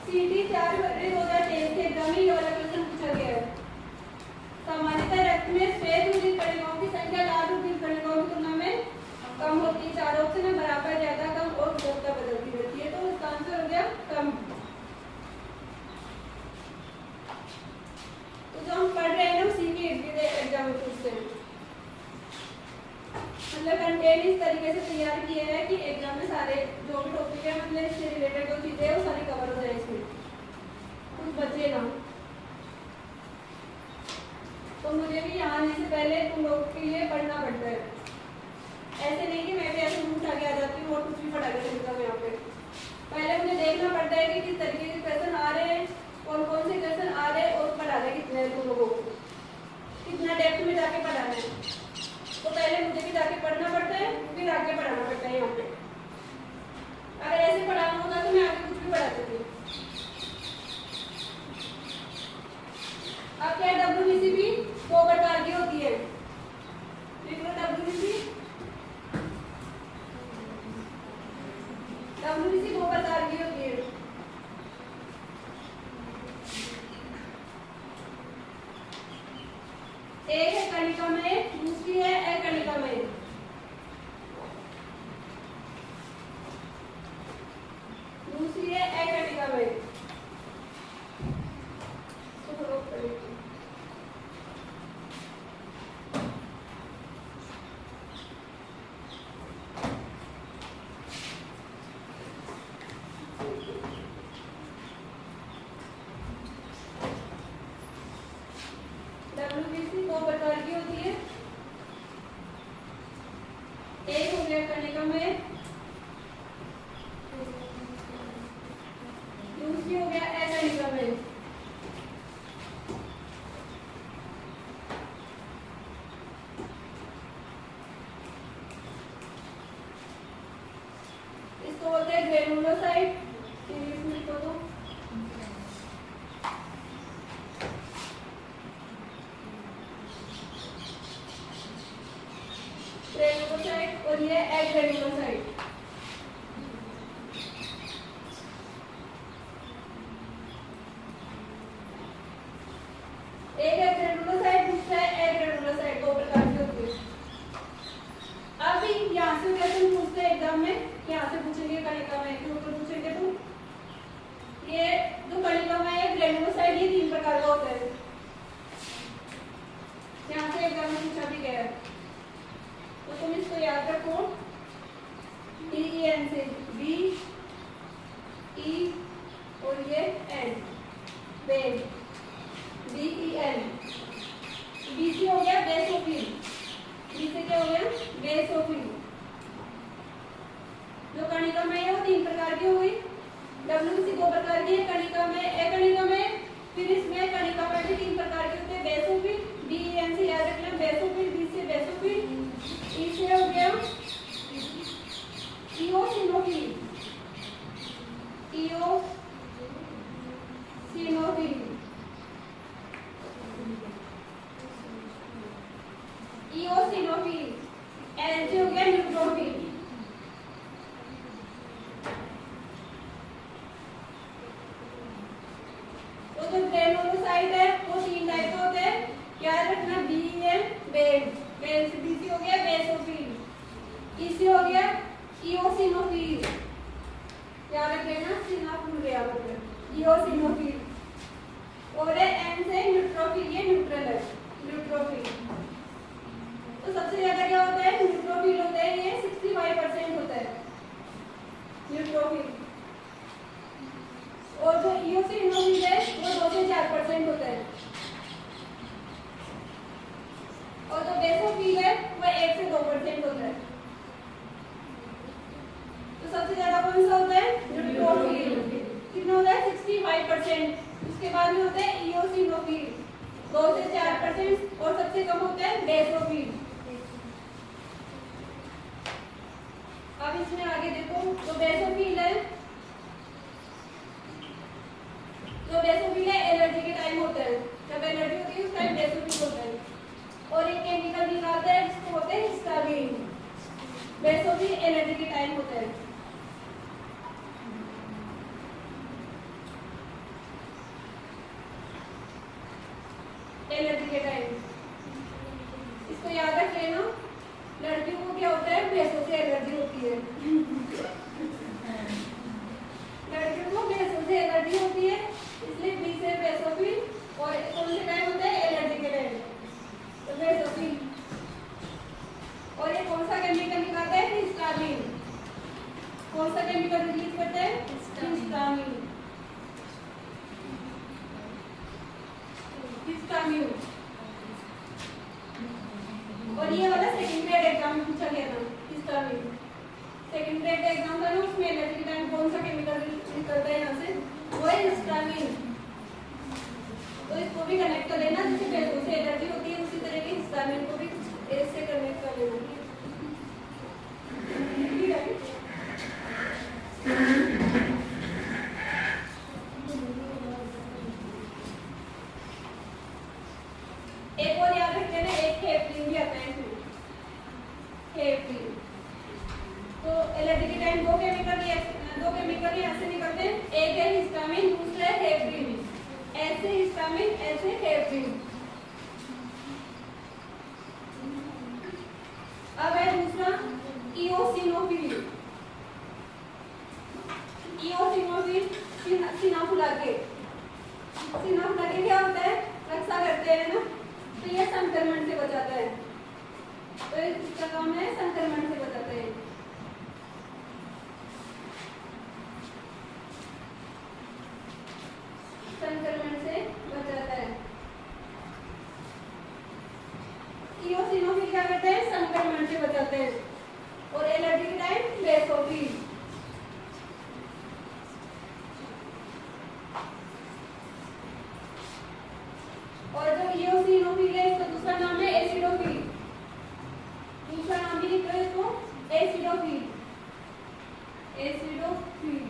सीटी 4 फरवरी 2023 के एग्जाम में ये वाला क्वेश्चन पूछा गया है। सामान्यतः रक्त में श्वेत रुधिर कणिकाओं की संख्या लाल रुधिर कणिकाओं की तुलना में कम होती है। चार ऑप्शन में बराबर, ज्यादा, कम और जब तक बदलती रहती है। तो इसका आंसर हो गया कम। तो जो हम पढ़ रहे हैं ना उसी के एग्जाम में पूछते हैं। मतलब कंटेंट इस तरीके से तैयार किया है कि एग्जाम में सारे जो भी टॉपिक है मतलब इससे रिलेटेड जो चीजें हैं वो सारी कवर हो जाए, इसमें कुछ बचे ना। तो मुझे भी यहाँ आने से पहले तुम लोग के लिए पढ़ना पड़ता है। ऐसे नहीं कि मैं भी ऐसे मुंह उठा के आ जाती हूँ और कुछ भी पढ़ा के चलता हूँ यहाँ पे। पहले मुझे देखना पड़ता है कि किस तरीके के क्वेश्चन आ रहे हैं, कौन कौन से क्वेश्चन आ रहे हैं और पढ़ाना कितने हैं तुम लोगों को, कितना डेप्थ में जाके पढ़ाना है। तो पहले मुझे भी जाके पढ़ना पड़ता है, फिर आगे पढ़ाना पड़ता है यहाँ पे। अगर ऐसे पढ़ाना होता तो मैं आगे कुछ भी पढ़ा सकती हूँ। अब क्या डब्ल्यूबीसी भी 2 प्रकार की होती है। डब्ल्यूबीसी 2 प्रकार की होती है। एक है कणिकामय, दूसरी है अकणिकामय। दूसरी है अकणिकामय। डब्ल्यूबीसी 2 प्रकार की होती है। एक हो गया कणिकामय, दूसरी हो गया अकणिकामय। इसको बोलते हैं ग्रेनुलोसाइट। इंग्लिश में लिखो तो ग्रेनुलोसाइट और ये एग्रेनुलोसाइट। एक है ग्रेनुलोसाइट, दूसरा है एग्रेनुलोसाइट। 2 प्रकार की होती है। अब यहाँ से क्वेश्चन पूछते हैं एग्जाम में, यहाँ से पूछेंगे कणिकामय के ऊपर पूछेंगे। तो ये जो कणिकामय है ग्रेनुलोसाइट, ये 3 प्रकार का होता है। यहाँ से एग्जाम में पूछा भी गया है, तो तुम इसको याद रखो। DEN से B E और ये N, बेन। DEN। BC हो गया बेसोफिल। B से क्या हो गया? बेसोफिल। जो कणिकामय है वो 3 प्रकार की हुई। WBC 2 प्रकार की है, कणिकामय अकणिकामय। फिर इसमें कणिकामय भी 3 प्रकार के होते हैं, बेसोफिल। DEN से याद रखना बेसोफिल, B से बेसोफिल, E से हो गया इओसिनोफिल। इओसिनोफिल। इओसिनोफिल। N से हो गया न्यूट्रोफिल। तो जो ग्रेनुलोसाइट है वो 3 टाइप के होते हैं, याद रखना, BEN बेड, BC हो गया बेसोफिल, EC हो गया इओसिनोफिल, याद रख लेना, सिनाफिल याद रखना, इओसिनोफिल, और N से न्यूट्रोफिल, ये न्यूट्रल है, न्यूट्रोफिल। तो सबसे ज्यादा क्या होता है, न्यूट्रोफिल होते हैं, ये 65% होता है न्यूट्रोफिल, और जो इओसिनोफिल है वो 2 से 4% होता है, और जो बेसोफिल है वो 1 से 2% होता है। तो सबसे ज्यादा कौन सा होता है, न्यूट्रोफिल, कितना होता है 65%। उसके बाद में होता है इओसिनोफिल 2 से 4%, और सबसे कम होता है बेसोफिल। अब इसमें आगे देखो, जो बेसोफिल है, जो बेसोफिल है एलर्जी के टाइम होता है, जब एलर्जी होती है उस टाइम बेसोफिल होता है, और एक केमिकल निकालता है जिसको बोलते हैं हिस्टामिन, बेसोफिल एलर्जी के टाइम होता है। एलर्जी के टाइम इसको याद रख लेना, लड़कियों को क्या होता है, भैंसों से एलर्जी होती है, लड़कियों को भैंसों से एलर्जी होती है, इसलिए बी से बेसोफिल, और कौन से टाइम होता है, एलर्जी के टाइम, तो बेसोफिल। और ये कौन सा केमिकल निकालता है, हिस्टामिन, कौन सा केमिकल रिलीज करता है, हिस्टामिन, हिस्टामिन। और ये वाला सेकंड ग्रेड एग्जाम में पूछा गया था, हिस्टामिन सेकंड ग्रेड एग्जाम था ना, उसमें एलर्जी के टाइम कौन सा केमिकल निकलता है यहाँ से, वो है हिस्टामिन। तो इसको भी कनेक्ट कर लेना, जैसे भैंसों से एलर्जी होती है उसी तरह के हिस्टामिन को भी इससे कनेक्ट कर लेना, ठीक है। एक और याद रखते हैं, एक हेपरिन भी आता है इसमें, हेपरिन। तो एलर्जी के टाइम दो केमिकल यहाँ से निकलते हैं, एक है हिस्टामिन, दूसरा है हेपरिन, ऐसे हिस्टामिन ऐसे हेपरिन। अब है दूसरा इओसिनोफिल, इओसिनोफिल सिनाफुलाके क्या होता है, रक्षा करते हैं ना, तो ये संक्रमण से बचाता है, तो इसका काम है संक्रमण से बचाता है। संक्रमण से बचाता है, इओसिनोफिल क्या करते हैं, संक्रमण से बचाते हैं, और एलर्जी के टाइम बेसोफिल। और जो इओसिनोफिल है इसका दूसरा नाम है एसिडोफिल, दूसरा नाम भी लिख लो इसको, एसिडोफिल, एसिडोफिल।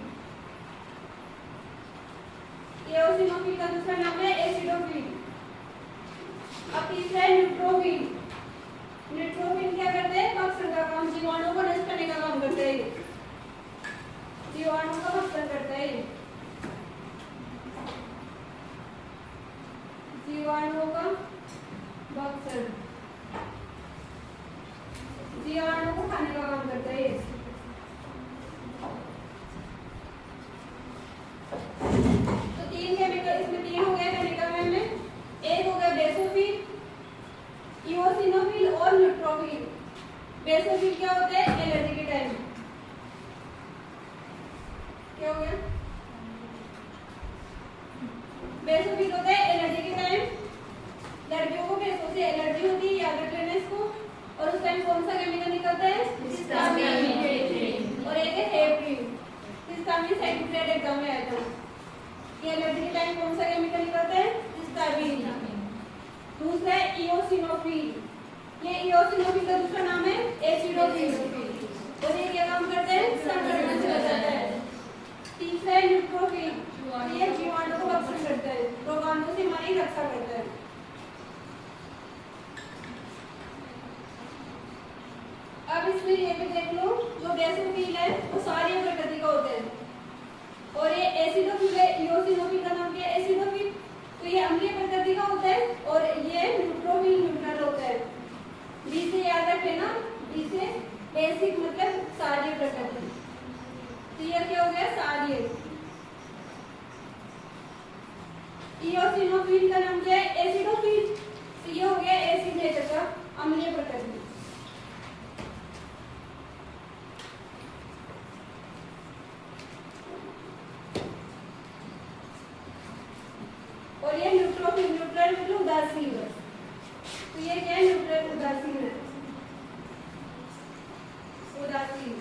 इओसिनोफिल का दूसरा नाम है एसिडोफिल। अब तीसरा है न्यूट्रोफिल, न्यूट्रोफिल क्या करते हैं, भक्षण का काम, जीवाणुओं को नष्ट करने का काम करते हैं, जीवाणुओं का भक्षण करता है, जीवाणुओं का भक्षण, जीवाणुओं को खाने का काम करता है। तो 3 केमिकल, इसमें 3 हो गए केमिकल में, एक हो गया बेसोफिल, इओसिनोफिल और न्यूट्रोफिल। बेसोफिल क्या होता है, एलर्जी के टाइम, क्या हो गया, बेसोफिल होता है एलर्जी के टाइम, लड़कियों को बेसों से एलर्जी होती है, याद रख लेना इसको, और उस टाइम कौन सा केमिकल निकलता है, हिस्टामिन, और एक है heparin. Histamine second grade exam में आया था, ये एलर्जी के टाइम कौन सा केमिकल निकलता है, हिस्टामिन। दूसरा है इओसिनोफिल, ये इओसिनोफिल का दूसरा नाम है एसिडोफिल, और ये क्या काम करते हैं, संक्रमण से बचाता है। तीसरा है न्यूट्रोफिल, ये जीवाणु को भक्षण करता है, रोगाणुओं से हमारी रक्षा करता है। अब इसमें ये भी देख लो, जो बेसोफिल है वो सारी प्रकृति का होते हैं, और ये एसिडोफिल है, इओसिनोफिल का नाम क्या है, एसिडोफिल, इओसिनोफिल का नाम क्या है? एसिडोफिल। तो ये हो गया एसिड नेचर का अम्लीय प्रकृति। और ये न्यूट्रोफिल, न्यूट्रल मतलब उदासीन है। तो ये क्या है? न्यूट्रल उदासीन है, उदासीन।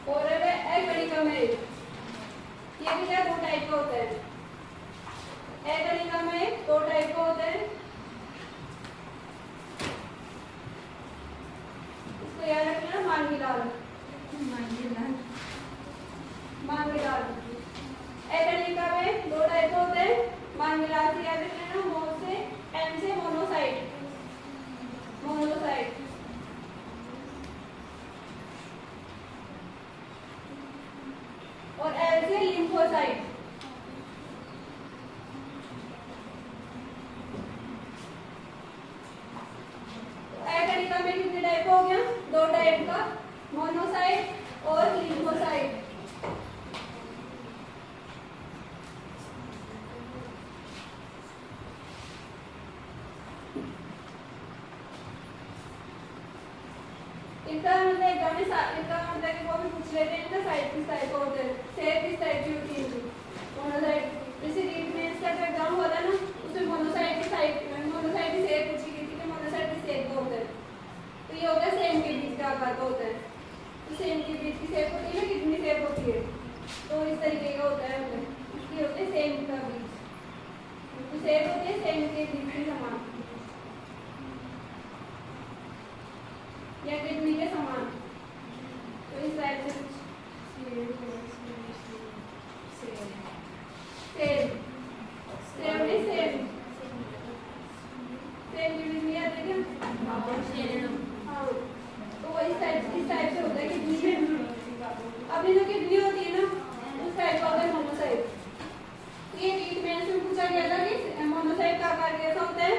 और एकणिका में ये भी क्या दो टाइप का होता है? एकणिका में दो टाइप का होता है, इसको याद रखना। मांगीलाल, मांगीलाल। एकणिका में दो टाइप का होता है, मांगीलाल से याद रखना। मोनो से, एम से मोनोसाइट, मोनोसाइट। और एल से लिम्फोसाइट। एकणिका में कितने टाइप हो गया? दो टाइप का, मोनोसाइट और लिम्फोसाइट। इनका मतलब एग्जाम में इनका मतलब वो भी पूछ लेते हैं, इनका साइड किस टाइप का होता है, शेप किस टाइप की होती है इनकी? मोनोसाइट। जैसे रीड में इसका जो एग्जाम हुआ था ना, उसमें मोनोसाइट की साइड, मोनोसाइट की शेप पूछी गई थी कि मोनोसाइट की शेप का होता है। तो ये हो गया सेम के बीच का आकार का होता है। तो सेम के बीच की शेप होती है ना, कितनी शेप होती है? तो इस तरीके का होता है, मतलब इसकी होती है सेम का बीच। तो शेप होती है सेम के बीच की समान या किडनी के समान। तो इस टाइप से कुछ सेम, सेम नहीं सेम, सेम की किडनी आती है क्या? हाँ, तो वो इस टाइप से होता है किडनी में। अभी जो किडनी होती है ना, उस टाइप का होता है मोनोसाइट। ये ट्रीटमेंट में पूछा गया था कि मोनोसाइट का आकार कैसा होता है?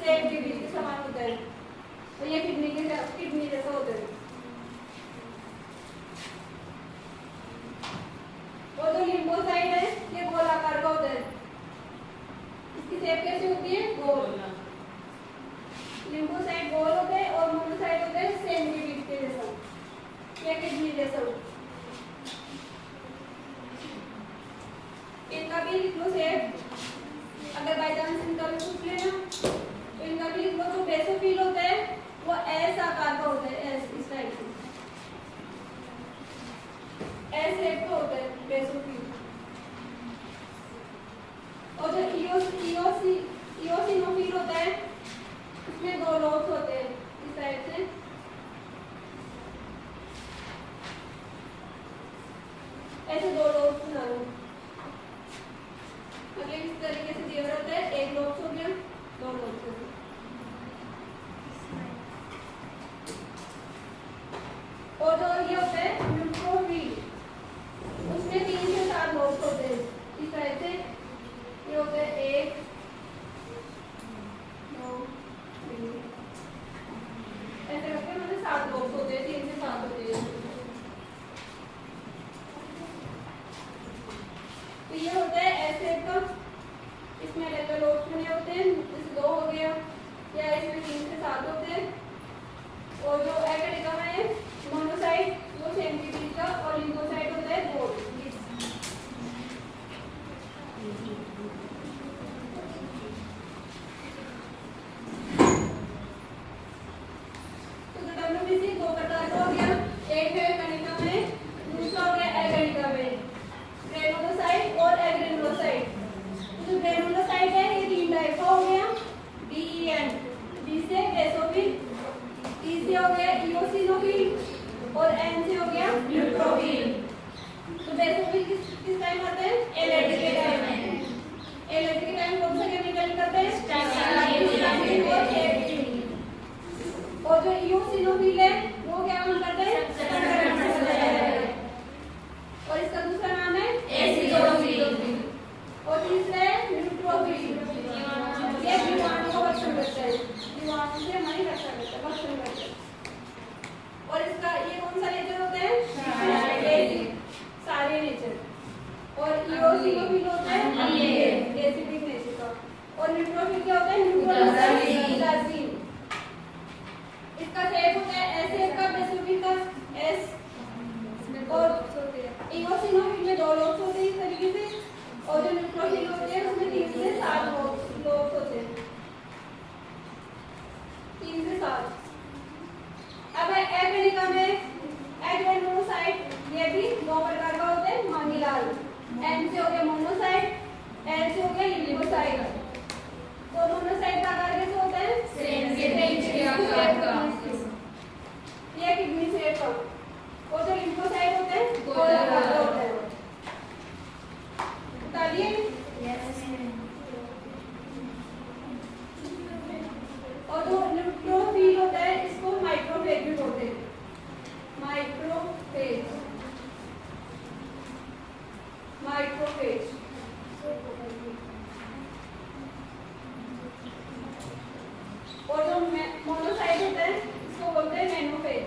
सेम के बीच के समान होता है। तो ये किडनी जैसा होता है। और जो लिम्फोसाइट है, ये गोल आकार का होता है। इसकी शेप कैसी होती है? गोल। लिम्फोसाइट गोल होते हैं और मोनोसाइट होते हैं सेम के बीच के जैसा या किडनी जैसा। इनका भी लिख लो शेप, अगर बाई चांस इनका भी पूछ लेना तो इनका भी लिख लो। जो बेसोफिल होता है वो एस आकार का होता है, एस इस टाइप से, एस शेप का होता है बेसोफिल। और जो इओसिनोफिल होता है, इसमें दो लोब्स होते हैं इस टाइप से, ऐसे दो लोब्स बना लो। अगले इस तरीके से दिया होता है, एक लोब्स हो गया, दो लोब्स हो गया। और जो ये होता है न्यूट्रोफिल, उसमें 3 से 4 लोब्स होते हैं इस तरह से। ये होते हैं 1 2 3, ऐसे करके मतलब 7 लोब्स होते हैं, 3 से 7 होते हैं। तो ये होता है ऐसे का, इसमें अलग अलग लोब्स बने होते हैं, जैसे 2 हो गया, या इसमें 3 से 7 होते हैं। और जो एकणिका में है मोनोसाइट, वो सेम के बीच का, और लिम्फोसाइट होता है गोल। तो डब्ल्यूबीसी 2 प्रकार का हो गया, एक है कणिका में, दूसरा हो गया एकणिका में, ग्रेनुलोसाइट और एग्रेनुलोसाइट। तो जो ग्रेनुलोसाइट है ये 3 टाइप का हो गया, DEN, D से बेसोफिल, E से हो गया इओसिनोफिल और N से हो गया न्यूट्रोफिल। तो बेसोफिल किस टाइम आते हैं? एलर्जी के टाइम में। एलर्जी के टाइम कौन सा केमिकल करते हैं? स्टाइलाइन और एब्सिन। और जो इओसिनोफिल है वो क्या काम करते हैं? और इसका दूसरा नाम है एसिडोफिल। और तीसरा है न्यूट्रोफिल, ये जीवाणु को भक्षण करता है, जीवाणु से नहीं रक्षा करता, भक्षण करता है। और इसका ये कौन सा नेचर होता है? सारे नेचर। और इओसिनोफिल होता है एसिडिक नेचर का। और न्यूट्रोफिल क्या होता है? न्यूट्रोफिल। इसका शेप होता है ऐसे, इसका बेसिफिक का एस। और इओसिनोफिल में 2 लोब्स होते हैं इस तरीके से, और जो न्यूट्रोफिल होते हैं उसमें 3 से 7 लोब्स होते हैं, 3 से 7। अब एपेनिका में एडवेनोसाइट, ये भी 2 प्रकार का होता है मांगीलाल। एन से हो गया मोनोसाइट, एल से हो गया लिम्फोसाइट। तो मोनोसाइट का आकार कैसे होता है? के आकार का, ये किडनी शेप का। और जो लिम्फोसाइट होते हैं गोलाकार होते हैं। बताइए। और जो न्यूट्रोफिल होता है इसको माइक्रोफेज भी बोलते हैं, माइक्रोफेज। और जो मोनोसाइट होता है इसको बोलते हैं मेनोफेज।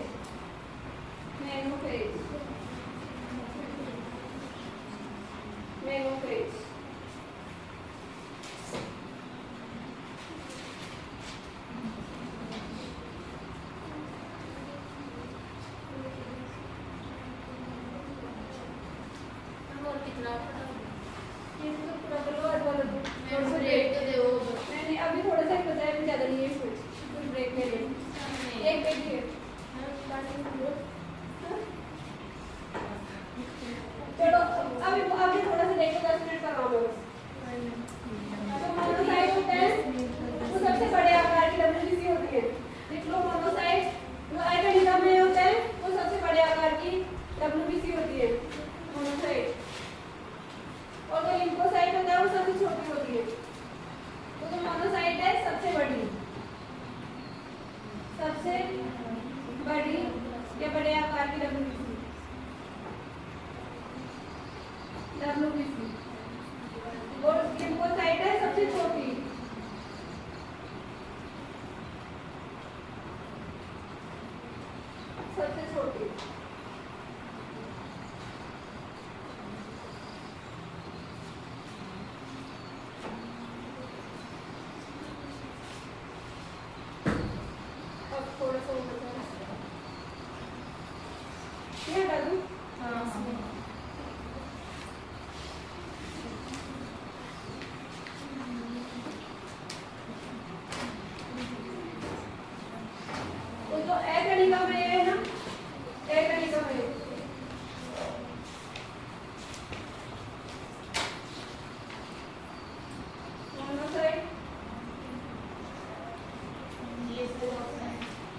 मैंने अभी थोड़ा सा बताया, मैं ज्यादा नहीं है, ब्रेक ले लें। एक ब्रेक है। चलो अभी थोड़ा सा देखो, 10 मिनट का काम है। तो मोनोसाइट होते हैं वो सबसे बड़े आकार की डब्ल्यूबीसी होती है। डिप्लोमोनोसाइट जो एपेनिका में होते हैं वो सबसे बड़े आकार की डब्ल्यूबीसी होती है, मोनोसाइट। और जो लिम्फोसाइट होता है वो सबसे छोटी होती है। तो जो मोनोसाइट है सबसे बड़ी या बड़े आकार की डब्ल्यूबीसी। और लिम्फोसाइट है सबसे छोटी। अब थोड़ा सा ये हटा दूं? तो जो एपेनिका में है ना, एपेनिका में मोनोसाइट,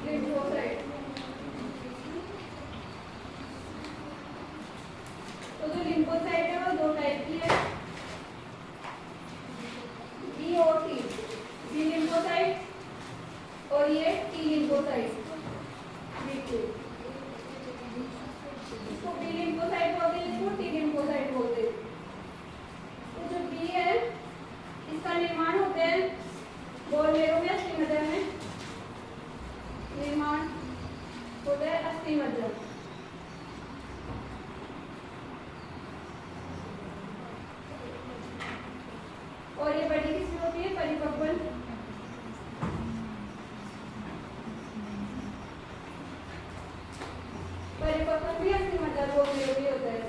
लिम्फोसाइट। तो जो लिम्फोसाइट है वो 2 टाइप की है, बी और टी। बी लिम्फोसाइट और ये टी लिम्फोसाइट। इसको बी लिम्फोसाइट बोलते हैं, इसको टी लिम्फोसाइट बोलते हैं। तो जो बी है इसका निर्माण होते हैं बोन मेरो में, अस्थि मज्जा में निर्माण होता है, अस्थि मज्जा। और ये बड़ी किसमें होती है? परिपक्वन। परिपक्वन भी अस्थि मज्जा बोन मेरो भी होता है।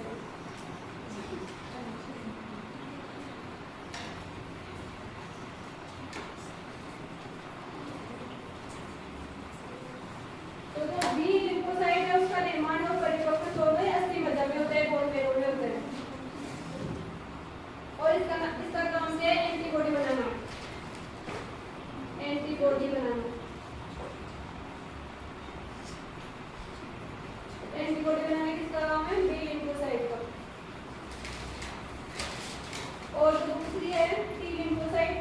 तो जो बी लिम्फोसाइट है उसका निर्माण और परिपक्वन दोनों ही अस्थि मज्जा में होता है, बोन मेरो में होता है। और इसका काम क्या है? एंटीबॉडी बनाना। एंटीबॉडी बनाना किसका काम है? बी लिम्फोसाइट का। और जो दूसरी है टी लिम्फोसाइट,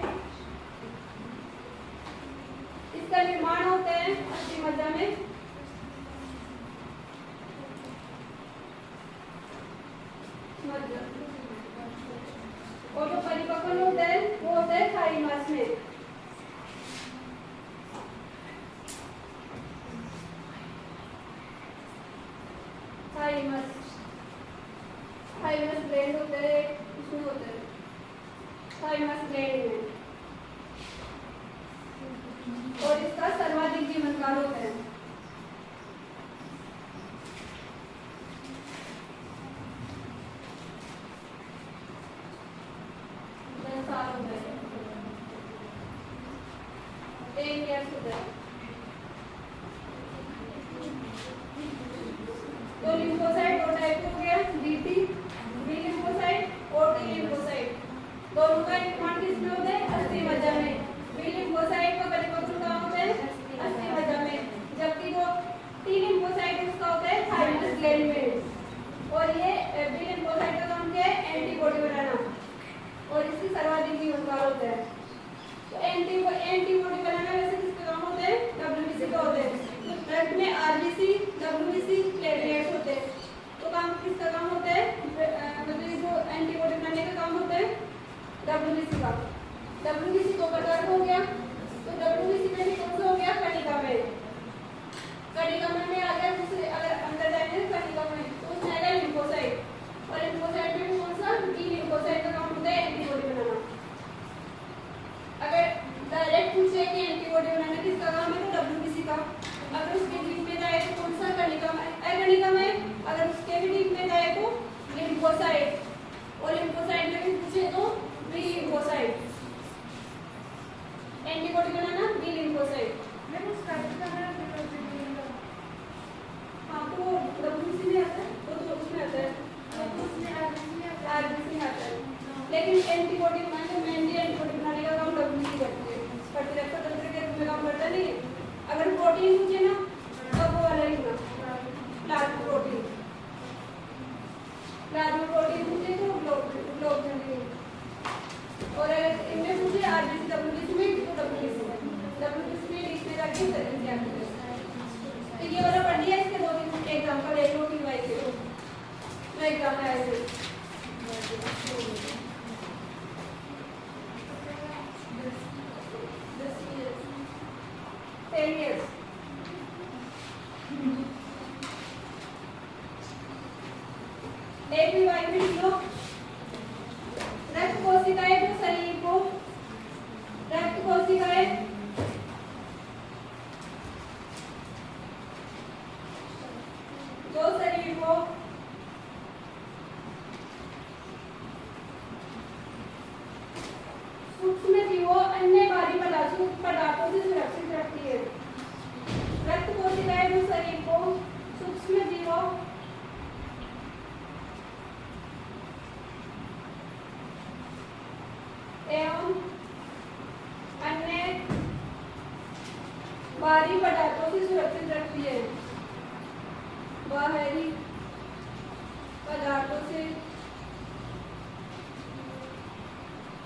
इसका निर्माण होता है अस्थि मज्जा में। और जो परिपक्वन होता है वो होता है थाइमस में। थाइमस ग्लैंड होता है, इसमें होता है थाइमस ग्लैंड में, और इसका सर्वाधिक जीवन काल होता है। तो लिम्फोसाइट दो टाइप हो गया, बीटी बी लिम्फोसाइट और टी लिम्फोसाइट। दोनों का निर्माण किसमें होता है? अस्थि मज्जा में। बी लिम्फोसाइट का परिपक्व कहाँ होता है? अस्थि मज्जा में। जबकि जो टी लिम्फोसाइट उसका होता है थाइमस ग्लैंड में। और ये बी लिम्फोसाइट का काम क्या है? एंटीबॉडी बनाना, और इसकी सर्वाधिक जीवन काल होता है। तो एंटीबॉडी बनाना वैसे किसका काम होता है? डब्ल्यूबीसी का होता है। ब्लड में आरबीसी, डब्ल्यूबीसी, प्लेटलेट्स होते हैं। तो काम किसका काम होता है? मतलब जो एंटीबॉडी बनाने का काम होता है डब्ल्यूबीसी का। डब्ल्यूबीसी दो प्रकार का हो गया। तो डब्ल्यूबीसी में भी कौन सा हो गया? कणिका में। कणिका में आ गया दूसरे, अगर अंदर जाएंगे कणिका में तो उसमें आएगा लिम्फोसाइट, और लिम्फोसाइट में कौन सा? टी लिम्फोसाइट का काम होता है एंटीबॉडी बनाना। अगर डायरेक्ट पूछे कि एंटीबॉडी बनाना किसका काम है तो डब्ल्यूबीसी का। अगर उसके डीप में जाए तो कौन सा? कणिका में। कणिका में अगर उसके भी डीप में जाए तो लिम्फोसाइट, और लिम्फोसाइट में भी पूछे तो बी लिम्फोसाइट। एंटीबॉडी बनाना बी लिम्फोसाइट। हाँ तो डब्ल्यूबीसी में आता है, तो उसमें आता है, आरबीसी में आता है। लेकिन एंटीबॉडी बनाने मेनली एंटीबॉडी बनाने का काम डब्ल्यूबीसी करती है, प्रतिरक्षा तंत्र के रूप में काम करता नहीं है। अगर प्रोटीन पूछे ना तो वो वाला ही ना, प्लाज्मा प्रोटीन। प्लाज्मा प्रोटीन पूछे तो ग्लोबुलिन। और अगर इनमें पूछे आरबीसी डब्ल्यूबीसी में तो डब्ल्यूबीसी में इसमें जाके सर्विस क्या है। तो ये वाला पढ़ लिया, इसके दो तीन एग्जांपल है, दो तीन वाई के दो एग्जांपल है ऐसे। एक भी वाई में लिखो, रक्त कोशिकाएं जो शरीर को, रक्त कोशिकाएं जो शरीर को सूक्ष्म जीवों अन्य भारी पदार्थों से सुरक्षित रखती है। रक्त कोशिकाएं जो शरीर को सूक्ष्म जीवों एवं अन्य भारी पदार्थों से सुरक्षित रखती है। बाहरी पदार्थों से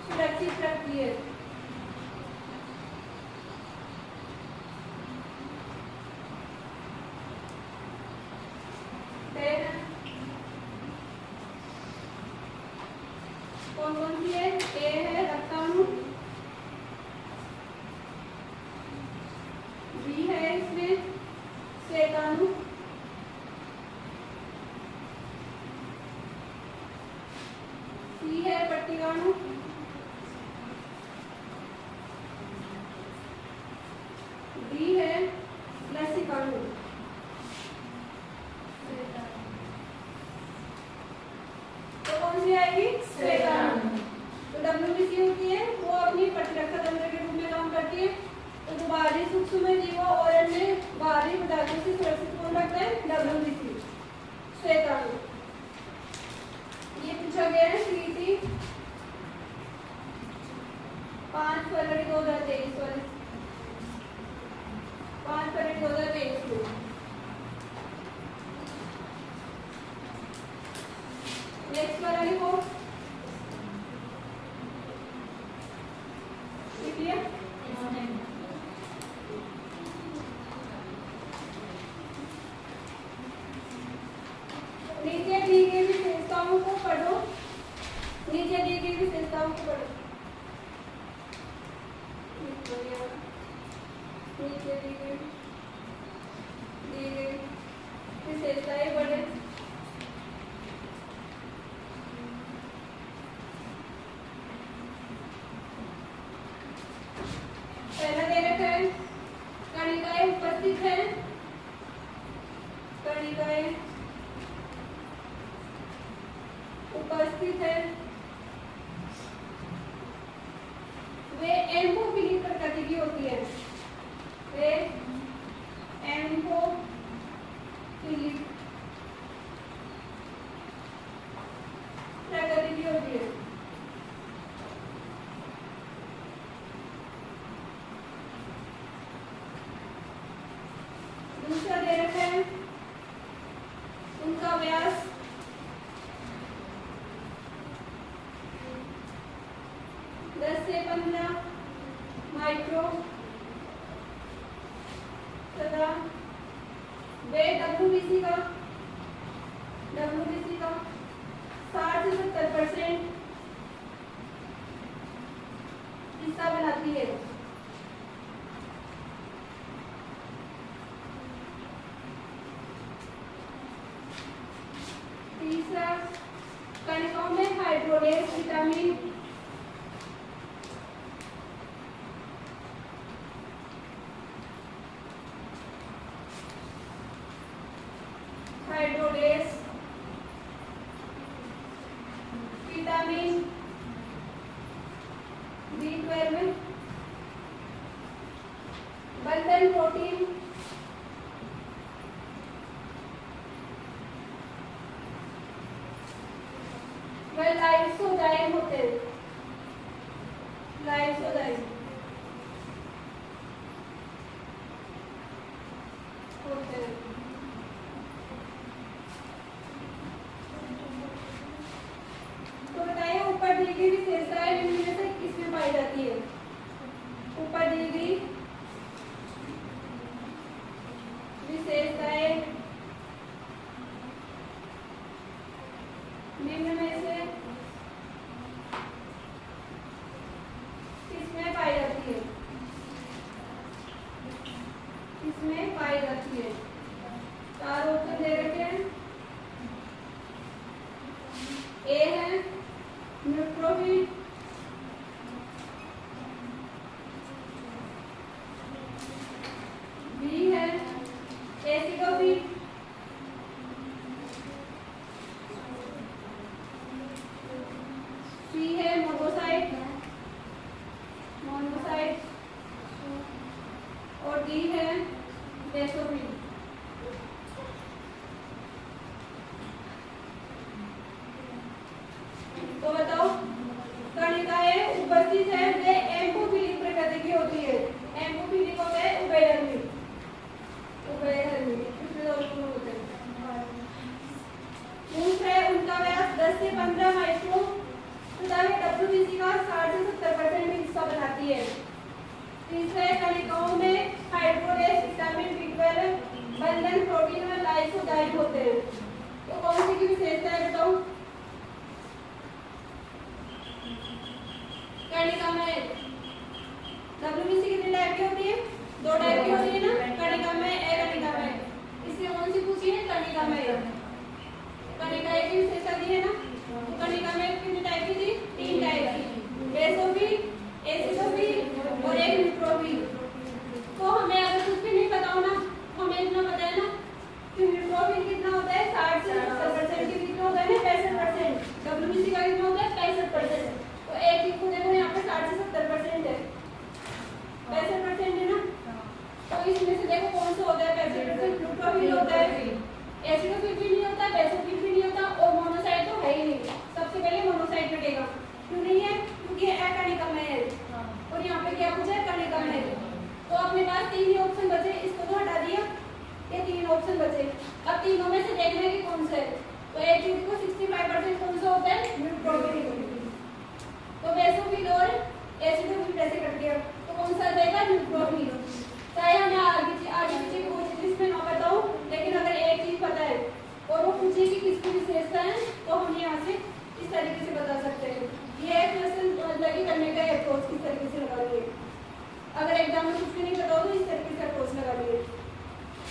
सुरक्षित रखती है। कौन कौन सी है? ए है रक्ताणु, बी है इसमें श्वेताणु, सी है पट्टिकाणु, डी है लसिकाणु। तो कौन सी आएगी? श्वेताणु। तो डब्ल्यूबीसी होती है वो अपनी प्रतिरक्षा तंत्र के रूप में काम करती है। तो बाहरी सूक्ष्म जीवों और अन्य बाहरी पदार्थों से सुरक्षित कौन रखता है? डब्ल्यूबीसी, श्वेताणु। ये पूछा गया है सीटी 5 फरवरी 2023 वाले, 5 फरवरी 2023 में। नेक्स्ट वाला लिखो, लिखिए। नीचे दी गई विशेषताओं को पढ़ो, नीचे दी गई विशेषताओं को पढ़ो। नीचे दी गई विशेषताएं पढ़े। दूसरा दे रखा है उनका व्यास 10 से 15 माइक्रो तथा वेट WBC का 60 से 70% हिस्सा बनाती है। तीसरा, कणिकाओं में हाइड्रोलेस विटामिन B12 बंधन प्रोटीन वह लाइसोजाइम होते हैं। लाइसोजाइम होते हैं। तो बताइए ऊपर दी गई विशेषताएं इनमें से किसमें पाई जाती है? ऊपर दी गई विशेषताएं निम्न में से किसमें पाई जाती है? किसमें पाई जाती है? चार ऑप्शन दे रखे हैं। ए है न्यूट्रोफिल, बी है एसिडोफिल, सी है मोनोसाइट और डी है बेसोफिल। तो बताओ कणिकाएं उपस्थित है वे एम्फोफिलिक प्रकृति की होती है। एम्फोफिलिक होते हैं उभयधर्मी इसमें दो गुण होते हैं। दूसरा है उनका व्यास 10 से 15 माइक्रो तथा WBC का 60 से 70% हिस्सा बनाती है। तीसरा है कणिकाओं में हाइड्रोलेस विटामिन B12 बंधन प्रोटीन और लाइसोजाइम होते हैं। तो कौन सी की विशेषता है बताओ? कणिका में WBC कितने टाइप की होती है? दो टाइप की होती है ना, कणिका में अकणिका में। इसलिए कौन सी पूछी है? कणिका में। कणिका एक ही विशेषता दी है ना, तो कणिका में कितने टाइप की थी? तीन टाइप की, बेसोफिल, एसिडोफिल और एक न्यूट्रोफिल। तो हमें अगर कुछ भी नहीं पता हो ना, हमें इतना पता है ना कि न्यूट्रोफिल कितना होता है 60 से 70% के कितना होता है ना 65%। WBC का कितना होता है 65%। तो एक चीज को देखो यहाँ पे 60 से 70% है, 65% है ना। तो इसमें से देखो कौन सा होता है 65%? न्यूट्रोफिल होता है, एसिडोफिल भी नहीं होता, बेसोफिल भी नहीं होता और मोनोसाइट तो है ही नहीं। सबसे पहले मोनोसाइट कटेगा। क्यों नहीं है? क्योंकि ये अकणिका में है और यहाँ पे क्या पूछा है? कणिका में है। तो अपने पास तीन ही ऑप्शन बचे, इसको तो हटा दिया, ये तीन ऑप्शन बचे। अब तीनों में से देखना है कि कौन सा है। तो एक चीज को 65% कौन सा होता है? न्यूट्रोफिल। तो बेसोफिल और एसिडोफिल कैसे कट गया? तो कौन सा देगा? न्यूट्रोफिल। चाहे हमें आगे पीछे की कोई चीज में ना बताओ, लेकिन अगर एक चीज पता है और वो पूछे कि किसकी विशेषता है तो हम यहाँ से इस तरीके से बता सकते हैं। ये क्वेश्चन लगी करने का अप्रोच किस तरीके से लगाइए। अगर एग्जाम में कुछ भी नहीं पता हो तो इस तरीके से अप्रोच लगाइए।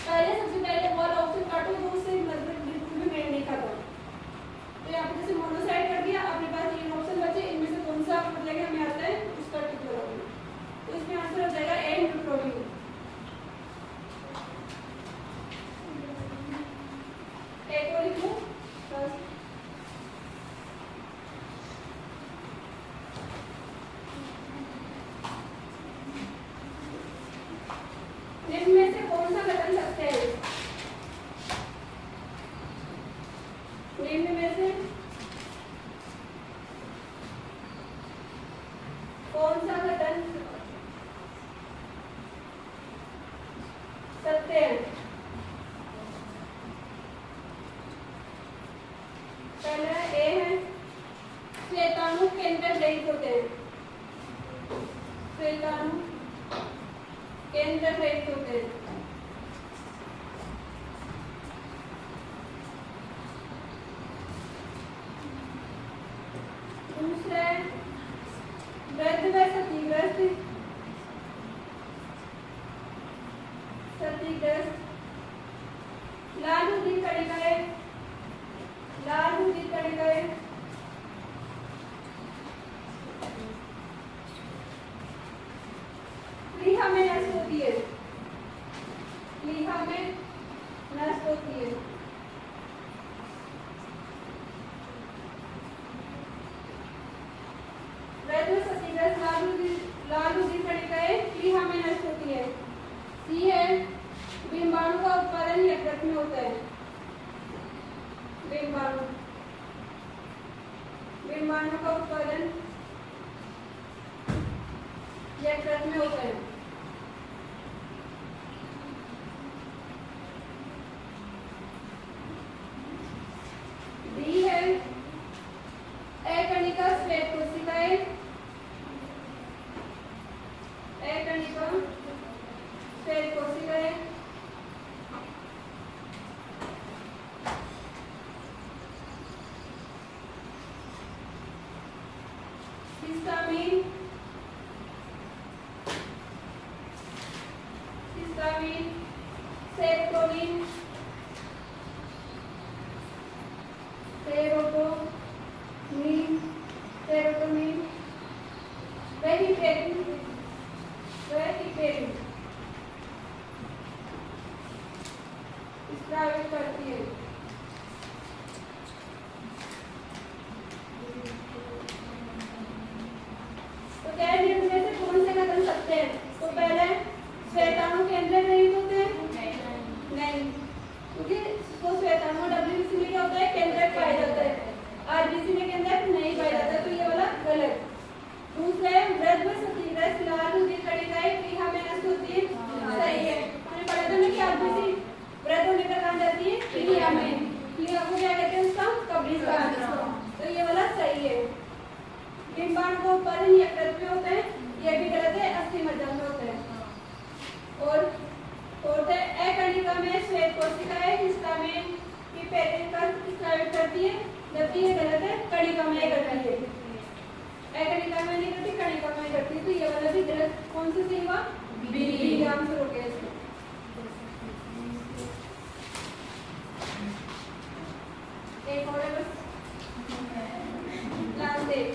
सबसे पहले वाला ऑप्शन काटो तो उससे मतलब बिल्कुल भी मेल नहीं खाता। तो यहाँ पे जैसे मोनोसाइट कर दिया, अपने पास तीन ऑप्शन बचे, इनमें से कौन सा मतलब हमें आता है उसका टिक लगाओगे। तो इसमें आंसर हो जाएगा ए न्यूट्रोफिल। एक और लिख लो बस। इनमें से कौन सा घटन सत्य है? निम्न में से कौन सा घटन सत्य है? क्षतिग्रस्त, लाल रुधिर कणिकाएं, लाल रुधिर कणिकाएं, प्लीहा में नष्ट होती है, प्लीहा में नष्ट होती है। क्षतिग्रस्त लाल रुधिर कणिकाएं प्लीहा में नष्ट होती है। सी है बिंबाणु का उत्पादन यकृत में होता है। बिंबाणु बिंबाणु का उत्पादन यकृत में होता है। डी है अकणिका श्वेत कोशिकाएं, अकणिका श्वेत कोशिकाएं, histamine, histamine, serotonin, serotonin, serotonin, वेहिपेरिन, वेहिपेरिन स्रावित करती है। तो क्या इनमें से कौन से कथन सत्य है? तो पहले श्वेताणु केंद्र रहित होते हैं, नहीं, क्योंकि वो श्वेताणु डब्ल्यूबीसी में क्या होता है, केंद्रक पाया जाता है, आरबीसी में केंद्रक नहीं पाया जाता, तो ये वाला गलत। दूसरा है वृद्ध व क्षतिग्रस्त लाल रुधिर कणिकाएं प्लीहा में नष्ट होती है, सही है। हमने पढ़ा था ना कि आरबीसी वृद्ध होने पर कहाँ जाती है, प्लीहा में, प्लीहा को क्या कहते हैं, उसका कब्रिस्तान, तो ये वाला सही है। बिंबाणु का उत्पादन यकृत में होता है, ये भी गलत है, अस्थि मज्जा में होता है। और फोर्थ है अकणिका में श्वेत कोशिकाएं हिस्टामिन हिपेरिन का स्रावित करती है, जबकि ये गलत है, कणिका में करती है, अकणिका में नहीं करती, कणिका में करती है, तो ये वाला भी गलत। कौन सा सही हुआ, बी आंसर हो गया इसका। एक और है बस, लास्ट एक।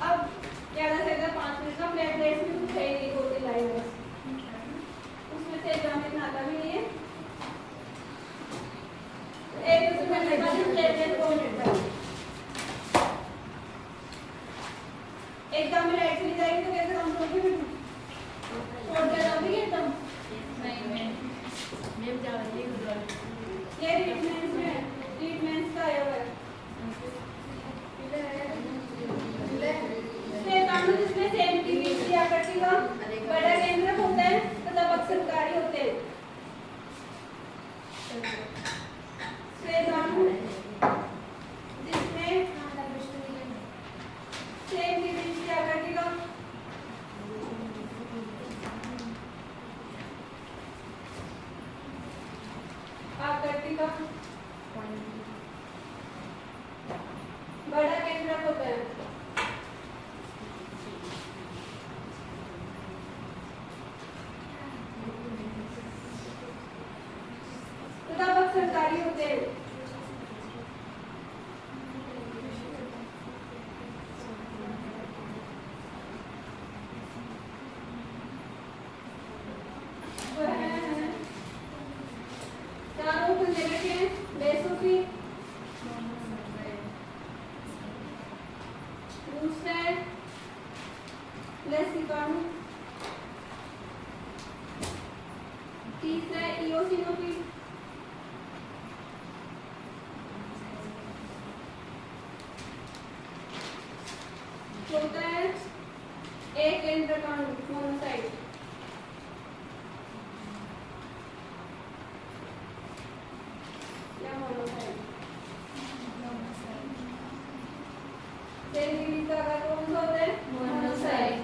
अब ज्यादा से ज्यादा 5 मिनट का प्लेटलेट्स में कुछ है ही नहीं, 2-3 लाइन बस, उसमें से एग्जाम में आता भी नहीं है। एक दूसरे में लगा दें प्लेटलेट 2 मिनट का। एग्जाम में लाइट चली जाएगी तो कैसे काम करोगे, फिर छोड़ के जाओगे एकदम, नहीं मैम जा रही है उधर, ये ट्रीटमेंट में, ट्रीटमेंट का आया हुआ है। श्वेताणु जिसमें सेम की बीच की आकृति का बड़ा केंद्रक होता है तथा बक्सरकारी होते हैं। श्वेताणु जिसमें सेम की बीच की आकृति का बड़ा केंद्रक होता है। तथा बक्सरकारी होते हैं। तीसरा इओसिनोफिल, चौथा है एक केंद्रकाणु मोनोसाइट, या मोनोसाइट। का कौन सा होता है, मोनोसाइट,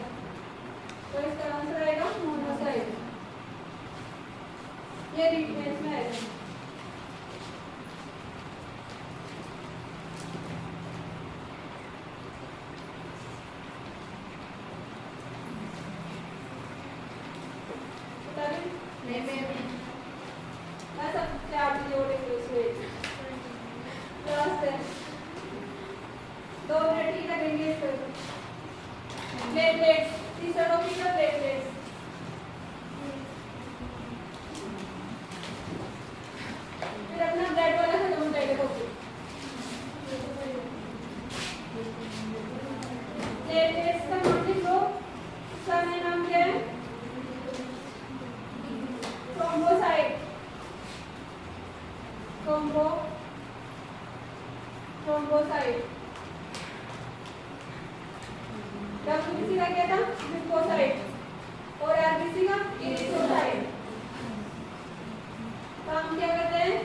तो इसका आंसर आएगा मोनोसाइट। ये रिफ्रेंस में आएगा। तभी बस अब 4 चीजें जोड़ेंगे उसमें। लास्ट है 2 मिनट ही लगेंगे इसको। प्लेटलेट्स, तीसरा टॉपिक है प्लेटलेट्स। फिर अपना ब्लड वाला खत्म हो जाएगा टॉपिक। प्लेटलेट्स का नाम लिख लो। इसका नाम क्या है? थ्रोम्बोसाइट। थ्रोम्बोसाइट। डब्ल्यूबीसी का क्या था? लिम्फोसाइट। और आरबीसी का इरिथ्रोसाइट। काम क्या करते हैं?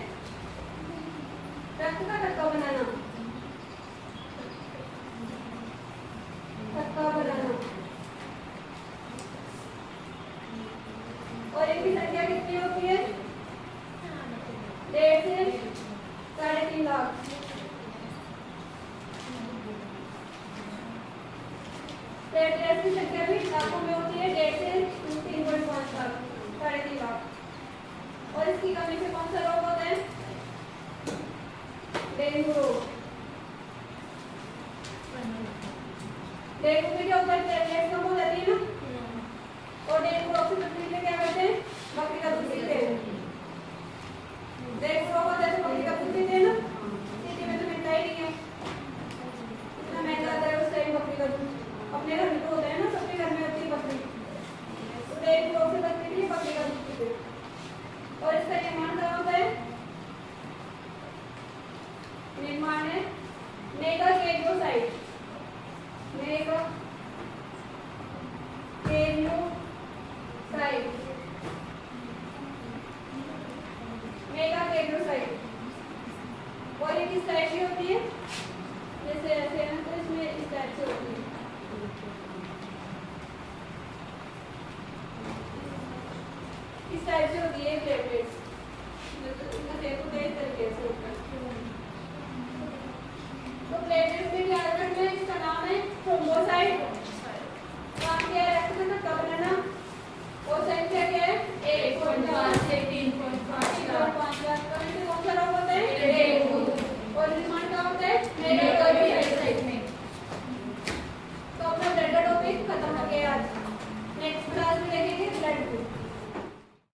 रक्त का थक्का बनाना। थक्का बनाना। और इनकी संख्या कितनी होती है? 1.5 से 3.5 लाख। प्लेटलेट्स की संख्या भी लाखों में होती है। 1.5 से 3.5 लाख, 3.5 लाख। और इसकी कमी से कौन सा रोग होता है? डेंगू रोग। डेंगू में क्या होता है? प्लेटलेट्स कम हो जाती है ना। और डेंगू रोग से बचने के लिए क्या करते हैं? बकरी का दूध पीते हैं। डेंगू रोग होता है तो बकरी का दूध पीते हैं ना। सिटी में तो मिलता ही नहीं है, इतना महंगा आता है उस टाइम बकरी का दूध। अपने घर में तो होता है ना, सबके घर में होती है बकरी। तो डेंगू रोग से बचने के लिए बकरी का दूध पीते हैं। और इसका निर्माण कहाँ होता है? निर्माण है मेगाकेरियोसाइट। मेगाकेरियोसाइट। और ये किस टाइप की होती है? जैसे ऐसे है तो इसमें इस टाइप से होती है। इस टाइप से होती है प्लेटलेट्स। तो प्लेटलेट्स में क्या इसका नाम है थ्रोम्बोसाइट।